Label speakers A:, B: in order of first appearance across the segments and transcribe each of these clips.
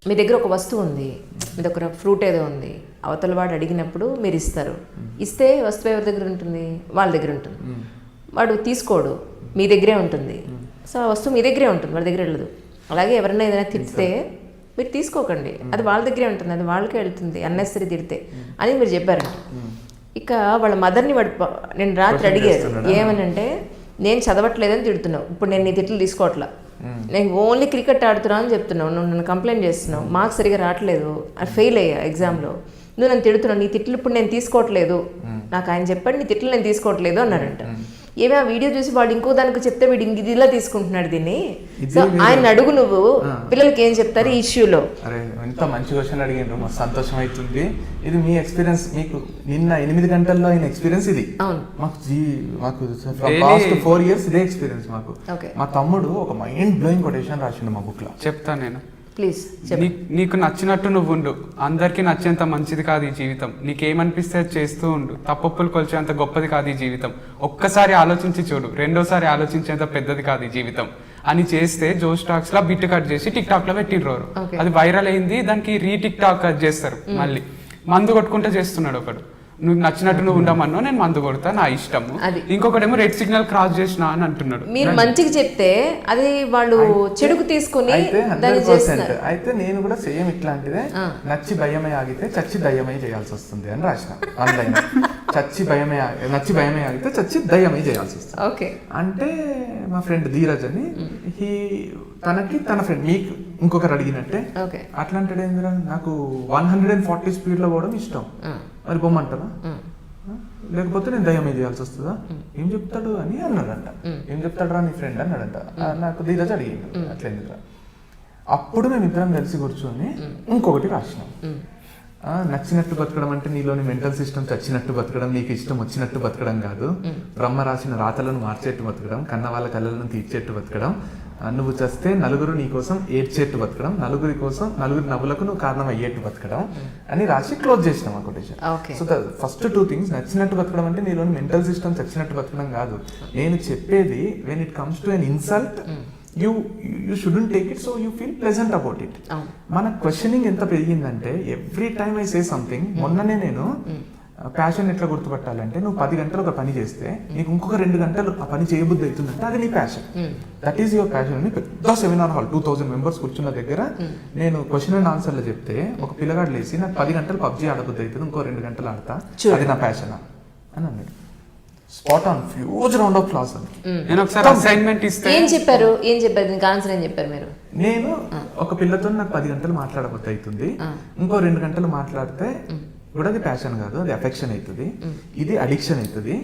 A: మీ దగ్గర ఒక వస్తువు ఉంది, మీ దగ్గర ఫ్రూట్ ఏదో ఉంది, అవతల వాడు అడిగినప్పుడు మీరు ఇస్తారు. ఇస్తే వస్తువు ఎవరి దగ్గర ఉంటుంది? వాళ్ళ దగ్గర ఉంటుంది. వాడు తీసుకోడు, మీ దగ్గరే ఉంటుంది. సో ఆ వస్తువు మీ దగ్గరే ఉంటుంది, వాళ్ళ దగ్గర వెళ్ళదు. అలాగే ఎవరైనా ఏదైనా తిడితే మీరు తీసుకోకండి, అది వాళ్ళ దగ్గరే ఉంటుంది, అది వాళ్ళకే వెళ్తుంది అన్నెసరీ తిడితే అని మీరు చెప్పారంట. ఇక వాళ్ళ మదర్ని నేను రాత్రి అడిగారు ఏమనంటే, నేను చదవట్లేదని తిడుతున్నావు, ఇప్పుడు నేను నీ తిట్లు తీసుకోవట్లా, నేను ఓన్లీ క్రికెట్ ఆడుతున్నావు అని చెప్తున్నావు, నువ్వు నన్ను కంప్లైంట్ చేస్తున్నావు, మార్క్స్ సరిగా రావట్లేదు, ఫెయిల్ అయ్యా ఎగ్జామ్లో, నువ్వు నన్ను తిడుతున్నావు, నీ తిట్లు ఇప్పుడు నేను తీసుకోవట్లేదు, నాకు ఆయన చెప్పాడు నీ తిట్లు నేను తీసుకోవట్లేదు అన్నారంట. ఏమి ఆ వీడియో చూసి వాడు ఇంకో దానికి చెప్తే వీడు ఇంక ఇదిలా తీసుకుంటున్నాడు దీన్ని. సో ఆయన అడుగు, నువ్వు పిల్లలకి ఏం చెప్తారు ఈ ఇష్యూలో?
B: అరే ఎంత మంచి క్వశ్చన్ అడిగారు, మాకు సంతోషం అవుతుంది. ఇది మీ ఎక్స్పీరియన్స్, మీకు నిన్న 8 గంటల్లో అయిన ఎక్స్పీరియన్స్ ఇది. మాకు లాస్ట్ 4 years ఇదే ఎక్స్పీరియన్స్ మాకు. మా తమ్ముడు ఒక మైండ్ బ్లోయింగ్ కొటేషన్ రాసిండు మా బుక్ లో,
C: చెప్తాను నేను.
A: ప్లీజ్.
C: నీకు నచ్చినట్టు నువ్వు ఉండు, అందరికీ నచ్చేంత మంచిది కాదు ఈ జీవితం, నీకేమనిపిస్తే చేస్తూ ఉండు, తప్పొప్పులు కొలిచేంత గొప్పది కాదు ఈ జీవితం, ఒక్కసారి ఆలోచించి చూడు, రెండోసారి ఆలోచించేంత పెద్దది కాదు ఈ జీవితం అని చేస్తే జోష్ టాక్స్ లా బిట్ కట్ చేసి టిక్ టాక్ లో పెట్టిండ్రు. అది వైరల్ అయింది, దానికి టిక్ టాక్ చేస్తారు. మళ్ళీ మందు కొట్టుకుంటే చేస్తున్నాడు ఒకడు, నువ్వు నచ్చినట్టు నువ్వు ఉండమన్నా నేను మందు కొడతా, నా ఇష్టము. ఇంకొకటేమో రెడ్ సిగ్నల్ క్రాస్ చేసిన అని అంటున్నాడు.
A: మీరు మంచిగా చెప్తే అది వాళ్ళు చెడుకు తీసుకుని
B: అయితే నేను కూడా సేమ్ ఇట్లాంటిదే, నచ్చి భయమే ఆగితే చచ్చి దయ్యమై చేయాల్సి వస్తుంది అని రాసిన ఆన్లైన్. నచ్చి భయమే ఆగితే చచ్చి దయ్యమై చేయాల్సి వస్తుంది అంటే మా ఫ్రెండ్ ధీరజ్ అని, తనకి తన ఫ్రెండ్ మీకు ఇంకొకరు అడిగినట్టే అట్లాంటి ఏందిరా, నాకు 140 స్పీడ్ లో పోవడం ఇష్టం, మరి బొమ్మంటారా, లేకపోతే నేను దయ్యమే చేయాల్సి వస్తుందా, ఏం చెప్తాడు అని అన్నాడంట. ఏం చెప్తాడు రా నీ ఫ్రెండ్ అన్నాడంట. నాకు ధీరజ్ అడిగింది అట్లేందిరా. అప్పుడు మేము ఇద్దరం కలిసి కూర్చొని ఇంకొకటి రాసినాం. నచ్చినట్టు బతకడం అంటే నీలోని మెంటల్ సిస్టమ్ చచ్చినట్టు బతకడం, నీకు ఇష్టం వచ్చినట్టు బతకడం కాదు, బ్రహ్మ రాసిన రాతలను మార్చేట్టు బతకడం, కన్న వాళ్ళ కళ్ళలను తీర్చేట్టు బతకడం, నువ్వు చస్తే నలుగురు నీ కోసం ఏడ్చేట్టు బతకడం, నలుగురి నవ్వులకు నువ్వు కారణం అయ్యేట్టు బతకడం అని రాసి క్లోజ్ చేసినాం ఆ quotation. So the first 2 things, నచ్చినట్టు బతకడం అంటే నీలోని మెంటల్ సిస్టమ్ చచ్చినట్టు బతకడం కాదు. నేను చెప్పేది when it comes to an insult, you shouldn't take it, so you feel pleasant about it. మన క్వశ్చనింగ్ ఎంత పెరిగిందంటే every time I say something. మొన్ననే నేను ప్యాషన్ ఎట్లా గుర్తుపట్టాలంటే, నువ్వు 10 గంటలు ఒక పని చేస్తే నీకు ఇంకొక 2 గంటలు ఆ పని చేయబుద్ధి అవుతుందంటే అది నీ passion, that is your passion అని పెద్ద సెమినార్ హాల్ 2000 members కూర్చున్న దగ్గర నేను క్వశ్చన్ అండ్ ఆన్సర్లు చెప్తే ఒక పిల్లగాడు లేసి నాకు 10 గంటలు పబ్జీ ఆడబుద్ధి అవుతుంది, ఇంకో 2 గంటలు ఆడతా, అది నా ప్యాషన్ అని అన్నాడు. Spot on, huge round of class.
C: నేను ఒకసారి అసైన్మెంట్ ఇస్తే
A: ఏం చెప్పారు ఆన్సర్ ఏం చెప్పారు మీరు?
B: నేను ఒక పిల్లతో నాకు 10 గంటలు మాట్లాడబోద్ది అవుతుంది, ఇంకో 2 గంటలు మాట్లాడితే కూడా అది ప్యాషన్ కాదు, అది అఫెక్షన్ అవుతుంది, ఇది అడిక్షన్ అవుతుంది.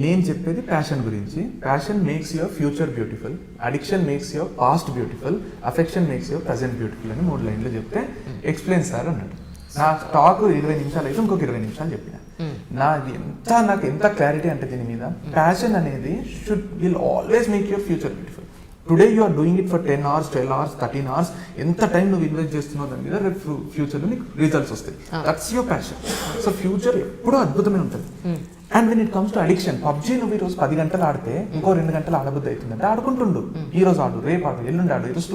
B: నేను చెప్పేది ప్యాషన్ గురించి. Passion makes your future beautiful, addiction makes your past beautiful, affection makes your present beautiful అని 3 లైన్లు చెప్తే ఎక్స్ప్లెయిన్ సార్ అన్నాడు. నా టాక్ 20 నిమిషాలు అయితే ఇంకొక 20 నిమిషాలు చెప్పిన. నాకు ఎంత క్లారిటీ అంటే దీని మీద, ప్యాషన్ అనేది will always make your future beautiful. Today you are doing it for 10 hours, 12 hours, 13 hours, ఎంత టైం నువ్వు ఇన్వెస్ట్ చేస్తున్నావు దాని మీద రేపు ఫ్యూచర్లో నీకు రిజల్ట్స్ వస్తాయి. That's your passion. So future ఎప్పుడూ అద్భుతమే ఉంటుంది. And when it comes to addiction, PUBG నువ్వు ఈరోజు 10 గంటలు ఆడితే ఇంకో 2 గంటలు ఆడబుద్ధి అవుతుందంటే ఆడుకుంటుండు. ఈ రోజు ఆడు, రేపు ఆడు, ఎల్లుండి ఆడు. ఈరోజు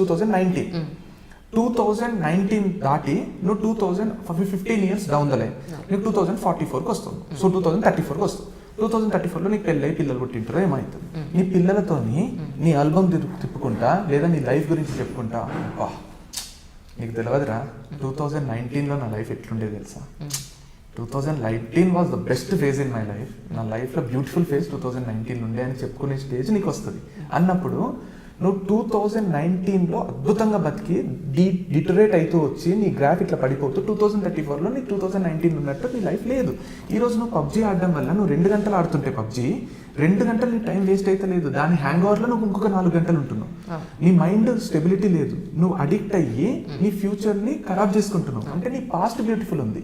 B: 2019 దాటి నువ్వు 2015 years డౌన్ ద లైన్ నీకు 2044కి వస్తుంది. సో 2034కి వస్తుంది. 2034లో నీకు పెళ్ళి పిల్లలు పుట్టింటారో ఏమవుతుంది. నీ పిల్లలతోని నీ ఆల్బమ్ తిప్పుకుంటా లేదా నీ లైఫ్ గురించి చెప్పుకుంటా, నీకు తెలియదురా 2019లో నా లైఫ్ ఎట్లుండేది తెలుసా. 2019 was the best phase in my life. నా లైఫ్లో బ్యూటిఫుల్ ఫేజ్ 2019 ఉండే అని చెప్పుకునే స్టేజ్ నీకు వస్తుంది అన్నప్పుడు నువ్వు 2019లో అద్భుతంగా బతికి డిటరేట్ అవుతూ వచ్చి నీ గ్రాఫ్ ఇట్లా పడిపోతూ 2034లో నీ 2019 ఉన్నట్టు నీ లైఫ్ లేదు. ఈరోజు నువ్వు పబ్జీ ఆడడం వల్ల నువ్వు 2 గంటలు ఆడుతుంటే పబ్జీ 2 గంటలు నీ టైం వేస్ట్ అయితే లేదు, దాని హ్యాంగ్ ఓవర్లో నువ్వు ఇంకొక 4 గంటలు ఉంటున్నావు. నీ మైండ్ స్టెబిలిటీ లేదు, నువ్వు అడిక్ట్ అయ్యి నీ ఫ్యూచర్ని ఖరాబ్ చేసుకుంటున్నావు. అంటే నీ పాస్ట్ బ్యూటిఫుల్ ఉంది,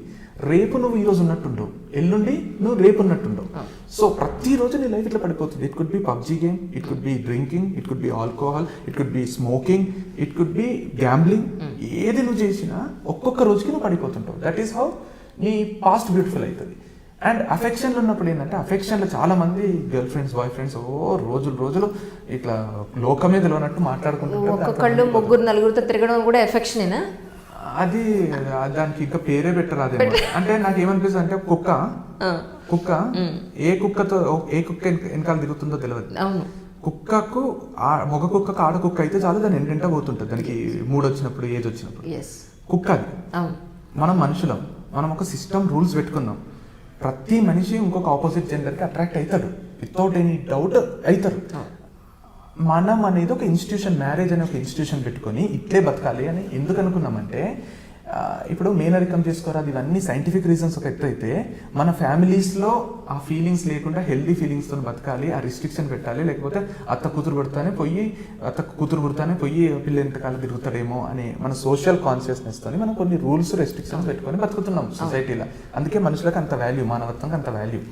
B: రేపు నువ్వు ఈరోజు ఉన్నట్టుండవు, ఎల్లుండి నువ్వు రేపు ఉన్నట్టుండవు. సో ప్రతిరోజు నీ లైఫ్ ఇట్లా పడిపోతుంది. It could be PUBG game, it could be drinking, it could be alcohol, it could be smoking, it could be gambling. ఏది నువ్వు చేసినా ఒక్కొక్క రోజుకి నువ్వు పడిపోతుంటావు. దట్ ఈస్ హౌ నీ పాస్ట్ బ్యూటిఫుల్ అవుతుంది. అండ్ అఫెక్షన్లో ఉన్నప్పుడు ఏంటంటే, అఫెక్షన్లో చాలా మంది గర్ల్ ఫ్రెండ్స్, బాయ్ ఫ్రెండ్స్ రోజులు ఇట్లా లోకమే తెలియనట్టు మాట్లాడుకుంటుంటారు.
A: ఒక్కొక్కళ్ళు 3-4 తిరగడం కూడా ఎఫెక్షనేనా?
B: అది దానికి ఇంకా పేరే పెట్టరు అదే. అంటే నాకు ఏమనిపిస్తుంది అంటే కుక్క ఏ కుక్క వెనకాల తిరుగుతుందో తెలియదు. కుక్కకు మగ కుక్కకు ఆడ కుక్క అయితే చాలు, దాని ఎంట పోతుంటుంది దానికి మూడు వచ్చినప్పుడు, ఏజ్ వచ్చినప్పుడు. కుక్క అది. మనం మనుషులం, మనం ఒక సిస్టమ్ రూల్స్ పెట్టుకున్నాం. ప్రతి మనిషి ఇంకొక ఆపోజిట్ జెండర్కి అట్రాక్ట్ అవుతాడు, వితౌట్ ఎనీ డౌట్ అవుతారు. మనం అనేది ఒక ఇన్స్టిట్యూషన్, మ్యారేజ్ అనే ఒక ఇన్స్టిట్యూషన్ పెట్టుకొని ఇట్లే బతకాలి అని ఎందుకు అనుకున్నామంటే, ఇప్పుడు మేనరికం చేసుకోరాదు, ఇవన్నీ సైంటిఫిక్ రీజన్స్ ఒక ఎత్తు అయితే, మన ఫ్యామిలీస్లో ఆ ఫీలింగ్స్ లేకుండా హెల్దీ ఫీలింగ్స్తో బతకాలి, ఆ రిస్ట్రిక్షన్ పెట్టాలి. లేకపోతే అత్త కూతురు పుడతానే పోయి పిల్ల ఎంతకాలం తిరుగుతాడేమో అనే మన సోషల్ కాన్షియస్నెస్తో మనం కొన్ని రూల్స్ రెస్ట్రిక్షన్స్ పెట్టుకొని బతుకుతున్నాం సొసైటీలో. అందుకే మనుషులకు అంత వాల్యూ, మానవత్వంకి అంత వాల్యూ.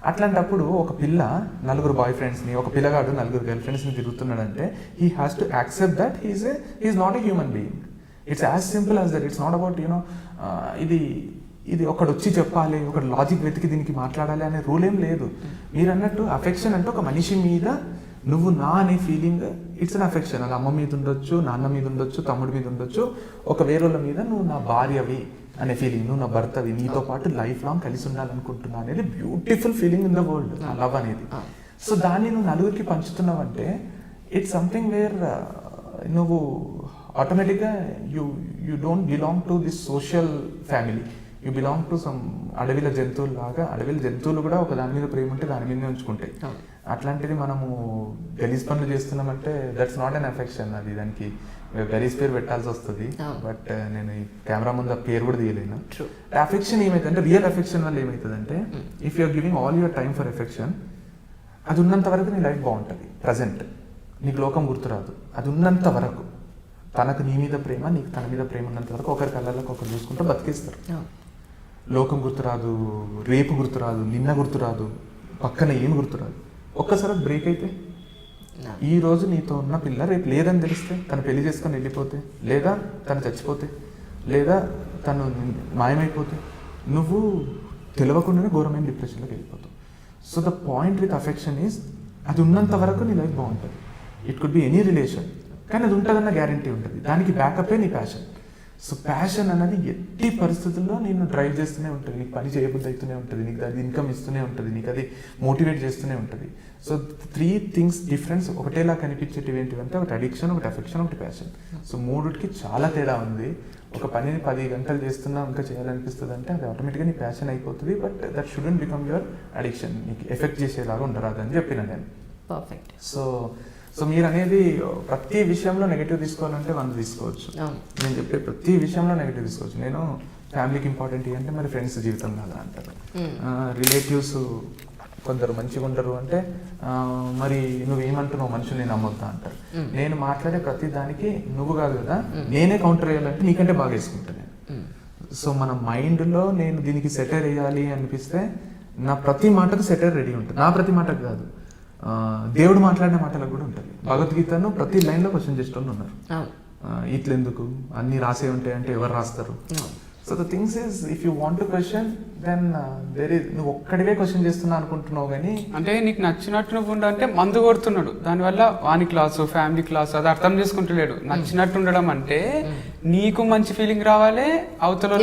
B: అట్లాంటప్పుడు ఒక పిల్ల 4 బాయ్ ఫ్రెండ్స్ని, ఒక పిల్లగాడు 4 గర్ల్ ఫ్రెండ్స్ని తిరుగుతున్నాడంటే he has to accept that he's not a human being. It's as simple as that. It's not about ఇది ఒకడు వచ్చి చెప్పాలి, ఒకడు లాజిక్ వెతికి దీనికి మాట్లాడాలి అనే రూల్ ఏం లేదు. మీరు అన్నట్టు అఫెక్షన్ అంటే ఒక మనిషి మీద నువ్వు నా అనే ఫీలింగ్, ఇట్స్ అన్ అఫెక్షన్. అది అమ్మ మీద ఉండొచ్చు, నాన్న మీద ఉండొచ్చు, తమ్ముడి మీద ఉండొచ్చు, ఒక వేరేళ్ళ మీద నువ్వు నా భార్యవి అనే ఫీలింగ్, నువ్వు నా భర్తవి, నీతో పాటు లైఫ్ లాంగ్ కలిసి ఉండాలనుకుంటున్నా అనేది beautiful feeling in the world, ఆ లవ్ అనేది. సో దాన్ని నువ్వు నలుగురికి పంచుతున్నావు అంటే ఇట్స్ సంథింగ్ వేర్ నువ్వు ఆటోమేటిక్గా you don't belong to this social family, you belong to some అడవిల జంతువులు లాగా. అడవిల జంతువులు కూడా ఒక దాని మీద ప్రేమ ఉంటే దాని మీదనే ఉంచుకుంటాయి. అట్లాంటిది మనము గలీజ్ పనులు చేస్తున్నామంటే దట్స్ నాట్ అన్ అఫెక్షన్. అది దానికి గలీజ్ పేరు పెట్టాల్సి వస్తుంది. బట్ నేను ఈ కెమెరా ముందు ఆ పేరు కూడా తీయలేను. అఫెక్షన్ ఏమైతుంది అంటే, రియల్ అఫెక్షన్ వల్ల ఏమవుతుందంటే, if you're giving all your time for affection, అది ఉన్నంత వరకు నీ లైఫ్ బాగుంటుంది. ప్రజెంట్ నీకు లోకం గుర్తురాదు. అది ఉన్నంత వరకు తనకు నీ మీద ప్రేమ, నీకు తన మీద ప్రేమ ఉన్నంత వరకు ఒకరి కళ్ళలోకి ఒకరు చూసుకుంటూ బతికేస్తారు. లోకం గుర్తురాదు, రేపు గుర్తురాదు, నిన్న గుర్తురాదు, పక్కన ఏమి గుర్తురాదు. ఒక్కసారి బ్రేక్ అయితే, ఈ రోజు నీతో ఉన్న పిల్ల రేపు లేదని తెలిస్తే, తను పెళ్లి చేసుకొని వెళ్ళిపోతే, లేదా తను చచ్చిపోతే, లేదా తను మాయమైపోతే, నువ్వు తెలియకుండానే ఘోరమైన డిప్రెషన్లోకి వెళ్ళిపోతావు. So the point with affection is, అది ఉన్నంత వరకు నీ లైఫ్ బాగుంటుంది. It could be any relation, కానీ అది ఉంటుందన్న గ్యారంటీ ఉంటుంది. దానికి బ్యాకప్పే నీ ప్యాషన్. సో ప్యాషన్ అనేది ఎట్టి పరిస్థితుల్లో నేను డ్రైవ్ చేస్తూనే ఉంటుంది, నీకు పని చేయబుద్ధి అవుతూనే ఉంటుంది, నీకు అది ఇన్కమ్ ఇస్తూనే ఉంటుంది, నీకు అది మోటివేట్ చేస్తూనే ఉంటుంది. సో 3 థింగ్స్ డిఫరెన్స్ ఒకటేలా కనిపించేటివి ఏంటివంటే, ఒకటి అడిక్షన్, ఒకటి అఫెక్షన్, ఒకటి ప్యాషన్. సో మూడుకి చాలా తేడా ఉంది. ఒక పనిని 10 గంటలు చేస్తున్నా ఇంకా చేయాలనిపిస్తుంది అంటే అది ఆటోమేటిక్గా నీ ప్యాషన్ అయిపోతుంది. But that shouldn't become your addiction. నీకు ఎఫెక్ట్ చేసేలాగా ఉండరాదు అని చెప్పిన నేను.
A: పర్ఫెక్ట్.
B: సో మీరు అనేది ప్రతి విషయంలో నెగిటివ్ తీసుకోవాలంటే 100 తీసుకోవచ్చు. నేను చెప్పే ప్రతి విషయంలో నెగిటివ్ తీసుకోవచ్చు. నేను ఫ్యామిలీకి ఇంపార్టెంట్ అంటే మరి ఫ్రెండ్స్ జీవితం కాదా అంటారు, రిలేటివ్స్ కొందరు మంచిగా ఉండరు అంటే మరి నువ్వేమంటున్నావు మనుషులు నేను నమ్మొద్దా అంటారు. నేను మాట్లాడే ప్రతి దానికి నువ్వు కాదు కదా, నేనే కౌంటర్ వేయాలంటే నీకంటే బాగా వేసుకుంటాను నేను. సో మన మైండ్లో నేను దీనికి సెటర్ వేయాలి అనిపిస్తే నా ప్రతి మాటకు సెటర్ రెడీ ఉంటుంది. నా ప్రతి మాటకు కాదు, దేవుడు మాట్లాడిన మాటలకు కూడా ఉంటుంది. భగవద్గీతను ప్రతి లైన్లో క్వశ్చన్ చేసేటోళ్ళు ఉన్నారు. ఇట్లెందుకు అన్ని రాసే ఉంటాయి అంటే ఎవరు రాస్తారు? So the things is, if you want to question then there is, నువ్వు ఒక్కడివే క్వశ్చన్ చేస్తున్నా అనుకుంటున్నావు కానీ,
C: అంటే నీకు నచ్చినట్టు నువ్వు ఉండంటే మందు కొడుతున్నాడు, దానివల్ల వాని క్లాసు ఫ్యామిలీ క్లాసు అది అర్థం చేసుకుంటలేడు. నచ్చినట్టు ఉండడం అంటే నీకు మంచి ఫీలింగ్ రావాలి, అవతల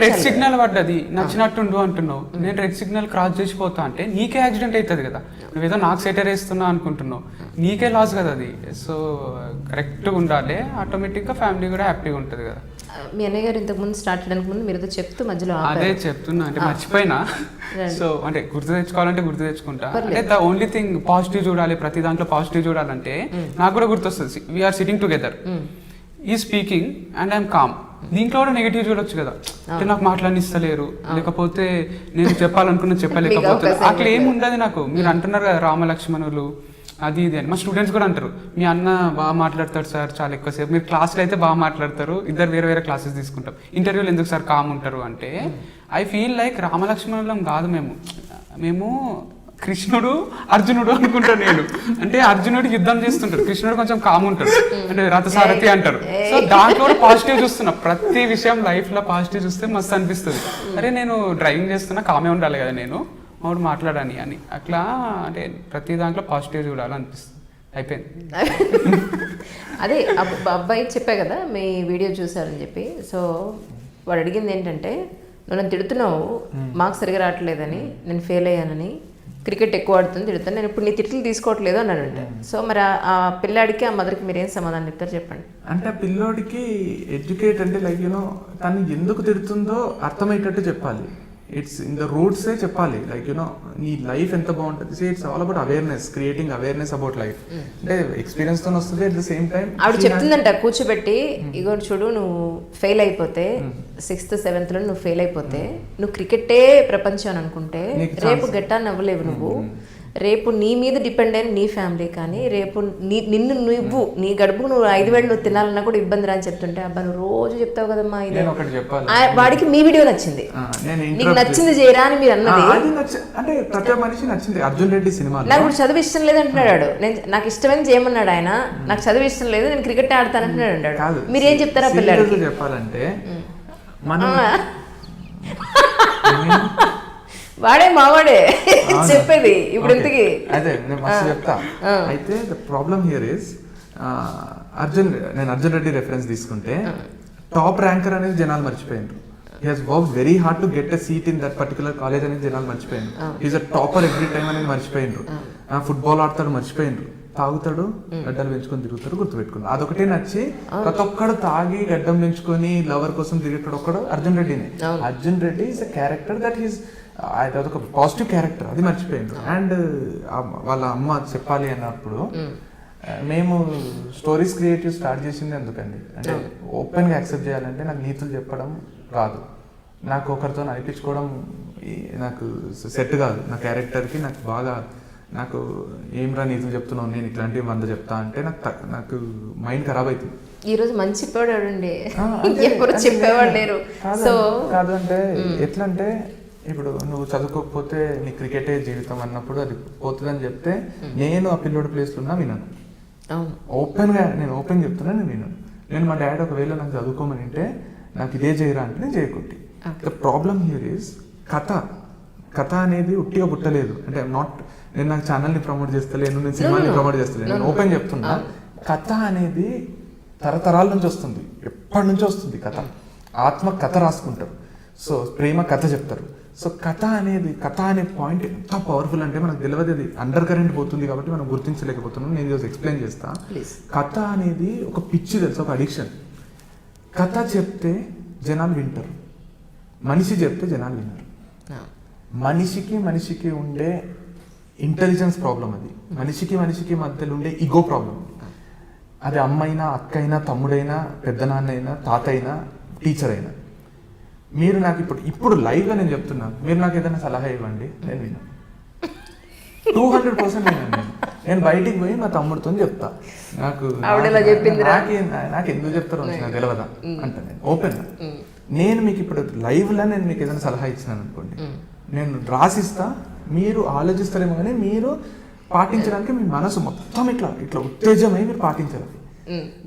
C: రెడ్ సిగ్నల్ పడ్డది నచ్చినట్టుండు అంటున్నావు, నేను రెడ్ సిగ్నల్ క్రాస్ చేసిపోతా అంటే నీకే యాక్సిడెంట్ అవుతుంది కదా. నువ్వేదో నాకు సెటర్ వేస్తున్నా అనుకుంటున్నావు, నీకే లాస్ కదా అది. సో కరెక్ట్గా ఉండాలి, ఆటోమేటిక్గా ఫ్యామిలీ కూడా హ్యాపీగా ఉంటుంది కదా.
A: మీ అన్నయ్య గారు ఇంతకుముందు స్టార్ట్ చేయడానికి ముందు మీరు చెప్తూ మధ్యలో
C: అదే చెప్తున్నా, అంటే మర్చిపోయినా. సో అంటే గుర్తు తెచ్చుకోవాలంటే గుర్తు తెచ్చుకుంటా. అంటే ద ఓన్లీ థింగ్ పాజిటివ్ చూడాలి, ప్రతి దాంట్లో పాజిటివ్ చూడాలంటే నాకు కూడా గుర్తొస్తుంది, వీఆర్ సిట్టింగ్ టుగెదర్, ఈ స్పీకింగ్ అండ్ ఐఎమ్ కామ్. దీంట్లో కూడా నెగిటివ్ చూడొచ్చు కదా, అంటే నాకు మాట్లాడిస్తలేరు, లేకపోతే నేను చెప్పాలనుకున్న చెప్పలేకపోతే, అట్లా ఏమి ఉండదు నాకు. మీరు అంటున్నారు కదా రామలక్ష్మణులు అది ఇది అని, మా స్టూడెంట్స్ కూడా అంటారు మీ అన్న బాగా మాట్లాడతాడు సార్ చాలా ఎక్కువసేపు, మీరు క్లాస్లో అయితే బాగా మాట్లాడతారు, ఇద్దరు వేరే వేరే క్లాసెస్ తీసుకుంటాం, ఇంటర్వ్యూలు ఎందుకు సార్ కామ్ ఉంటారు అంటే, ఐ ఫీల్ లైక్ రామలక్ష్మణులం కాదు మేము కృష్ణుడు అర్జునుడు అనుకుంటాను నేను. అంటే అర్జునుడు యుద్ధం చేస్తుంటాడు, కృష్ణుడు కొంచెం కామ్ ఉంటాడు, అంటే రథసారథి అంటారు. సో దాంట్లో కూడా పాజిటివ్ చూస్తున్నా, ప్రతి విషయం లైఫ్ లో పాజిటివ్ చూస్తే మస్తు అనిపిస్తుంది. అరే నేను డ్రైవింగ్ చేస్తున్నా కామే ఉండాలి కదా నేను, మాట్లాడని అని, అట్లా అంటే ప్రతి దాంట్లో పాజిటివ్ చూడాలనిపిస్తుంది. అయిపోయింది.
A: అదే అబ్బాయి చెప్పా కదా మీ వీడియో చూసారని చెప్పి. సో వాడు అడిగింది ఏంటంటే, నువ్వు నన్ను తిడుతున్నావు మార్క్స్ సరిగా రావట్లేదని, నేను ఫెయిల్ అయ్యానని, క్రికెట్ ఎక్కువ ఆడుతుంది తిడుతాను, నేను ఇప్పుడు నీ తిట్లు తీసుకోవట్లేదు అని అంటే. సో మరి ఆ పిల్లాడికి ఆ మదర్కి మీరు ఏం సమాధానం చెప్తారు చెప్పండి.
B: అంటే ఆ పిల్లోడికి ఎడ్యుకేట్ అంటే లైక్ యూనో తను ఎందుకు తిడుతుందో అర్థమయ్యేటట్టు చెప్పాలి. ఇట్స్ ఇన్ ద రూట్సే చెప్పాలి. లైక్ యూనో నీ లైఫ్ ఎంత బాగుంటుంది. It's all about awareness, creating awareness about life. అంటే ఎక్స్పీరియన్స్ తో వస్తుంది. అట్ ద సేమ్ టైం
A: ఆవిడ చెప్తుందంట కూర్చోబెట్టి, ఇగో చూడు నువ్వు ఫెయిల్ అయిపోతే 6th 7th లో నువ్వు ఫెయిల్ అయిపోతే నువ్వు క్రికెటే ప్రపంచం అని అనుకుంటే రేపు గట్టాన్ని అవ్వలేవు నువ్వు. రేపు నీ మీద డిపెండ్ అయిన నీ ఫ్యామిలీ, కానీ రేపు నిన్ను నువ్వు నీ గడుపుకు నువ్వు 5 వేళ్ళు నువ్వు తినాలన్నా కూడా ఇబ్బంది రా అని చెప్తుంటే, అబ్బా నువ్వు రోజు చెప్తావు కదమ్మా ఇది. వాడికి మీ వీడియో నచ్చింది, నీకు నచ్చింది చేయరా అని మీరు అన్నది.
B: అంటే ప్రతి మనిషి నచ్చింది. అర్జున్ రెడ్డి సినిమా
A: నాకు ఇప్పుడు చదువు ఇష్టం లేదు అంటున్నాడు. నేను నాకు ఇష్టమైన చేయమన్నాడు ఆయన, నాకు చదువు ఇష్టం లేదు నేను క్రికెట్ ఆడతాను అంటున్నాడు అన్నాడు. మీరేం చెప్తారా పిల్లలకి?
B: చెప్పాలంటే మనం
A: వాడే మావాడే చెప్పేది ఇప్పుడు ఇంతకి.
B: అదే నేను మస్తు చెప్తా. అయితే ద ప్రాబ్లమ్ హియర్ ఇస్ నేను అర్జున్ రెడ్డి రెఫరెన్స్ తీసుకుంటే టాప్ ర్యాంకర్ అనేది జనాలు మర్చిపోయిండ్రు. He has work very hard to get a seat in that particular college అనేది జనాలు మర్చిపోయిండ్రు. He's a topper every time అనేది మర్చిపోయిండ్రు. ఫుట్బాల్ ఆడతాడు మర్చిపోయిండ్రు. తాగుతాడు, గడ్డలు పెంచుకొని తిరుగుతాడు, గుర్తుపెట్టుకున్నాడు. అదొకటే నచ్చి ప్రతి ఒక్కడు తాగి గడ్డం పెంచుకొని లవర్ కోసం తిరిగేటాడు ఒక్కడు అర్జున్ రెడ్డినే. Arjun Reddy is a character that is అదొక పాజిటివ్ క్యారెక్టర్, అది మర్చిపోయింది. అండ్ వాళ్ళ అమ్మ చెప్పాలి అన్నప్పుడు మేము స్టోరీస్ క్రియేటివ్ స్టార్ట్ చేసింది ఎందుకండి అంటే ఓపెన్ గా యాక్సెప్ట్ చేయాలంటే నాకు నీతులు చెప్పడం రాదు, నాకు ఒకరితో అనిపించుకోవడం నాకు సెట్ కాదు. నా క్యారెక్టర్కి నాకు బాగా నాకు ఏం రా నీతులు చెప్తున్నావు, నేను ఇట్లాంటివి 100 చెప్తా అంటే నాకు మైండ్ ఖరాబ్ అవుతుంది.
A: ఈ రోజు మంచి చెప్పాడండి, ఎవరు చెప్పేవాడు లేరు. సో
B: కాదు అంటే ఎట్లా అంటే ఇప్పుడు నువ్వు చదువుకోకపోతే నీ క్రికెటే జీవితం అన్నప్పుడు అది పోతుందని చెప్తే నేను ఆ పిల్లోడి ప్లేస్లో ఉన్నా వినను. నేను ఓపెన్ చెప్తున్నా, నేను వినను. నేను మా డాడీ ఒకవేళ నాకు చదువుకోమని అంటే నాకు ఇదే చేయరా అంటే నేను చేయకుంటే. ద ప్రాబ్లమ్ హియర్ ఈస్ కథ అనేది ఉట్టిగా పుట్టలేదు. అంటే నేను నాకు ఛానల్ని ప్రమోట్ చేస్తలేను, నేను సినిమాని ప్రమోట్ చేస్తలేను, నేను ఓపెన్ చెప్తున్నా. కథ అనేది తరతరాల నుంచి వస్తుంది, ఎప్పటి నుంచి వస్తుంది కథ. ఆత్మ కథ రాసుకుంటారు, సో ప్రేమ కథ చెప్తారు. సో కథ అనే పాయింట్ ఎంత పవర్ఫుల్ అంటే మనకు తెలియదు, అది అండర్ కరెంట్ పోతుంది కాబట్టి మనం గుర్తించలేకపోతున్నాం. నేను ఈరోజు ఎక్స్ప్లెయిన్ చేస్తా. కథ అనేది ఒక పిచ్చి తెలుసు, ఒక అడిక్షన్. కథ చెప్తే జనాలు వింటారు, మనిషి చెప్తే జనాలు వినరు. మనిషికి ఉండే ఇంటెలిజెన్స్ ప్రాబ్లం అది. మనిషికి మధ్యలో ఉండే ఈగో ప్రాబ్లం. అది అమ్మైనా, అక్కైనా, తమ్ముడైనా, పెద్దనాన్న అయినా, తాత అయినా, టీచర్ అయినా. మీరు నాకు ఇప్పుడు లైవ్గా నేను చెప్తున్నా, మీరు నాకు ఏదైనా సలహా ఇవ్వండి, నేను విన్నా 200% విన్నాను. నేను బయటికి పోయి మా తమ్ముడితో చెప్తా, నాకు ఎందుకు చెప్తారో నాకు తెలియదా అంటే నేను ఓపెన్గా. నేను మీకు ఇప్పుడు లైవ్లో నేను మీకు ఏదైనా సలహా ఇచ్చినాను అనుకోండి, నేను రాసిస్తా, మీరు ఆలోచిస్తారేమో కానీ మీరు పాటించడానికి మీ మనసు మొత్తం ఇట్లా ఉత్తేజమై మీరు పాటించాలి.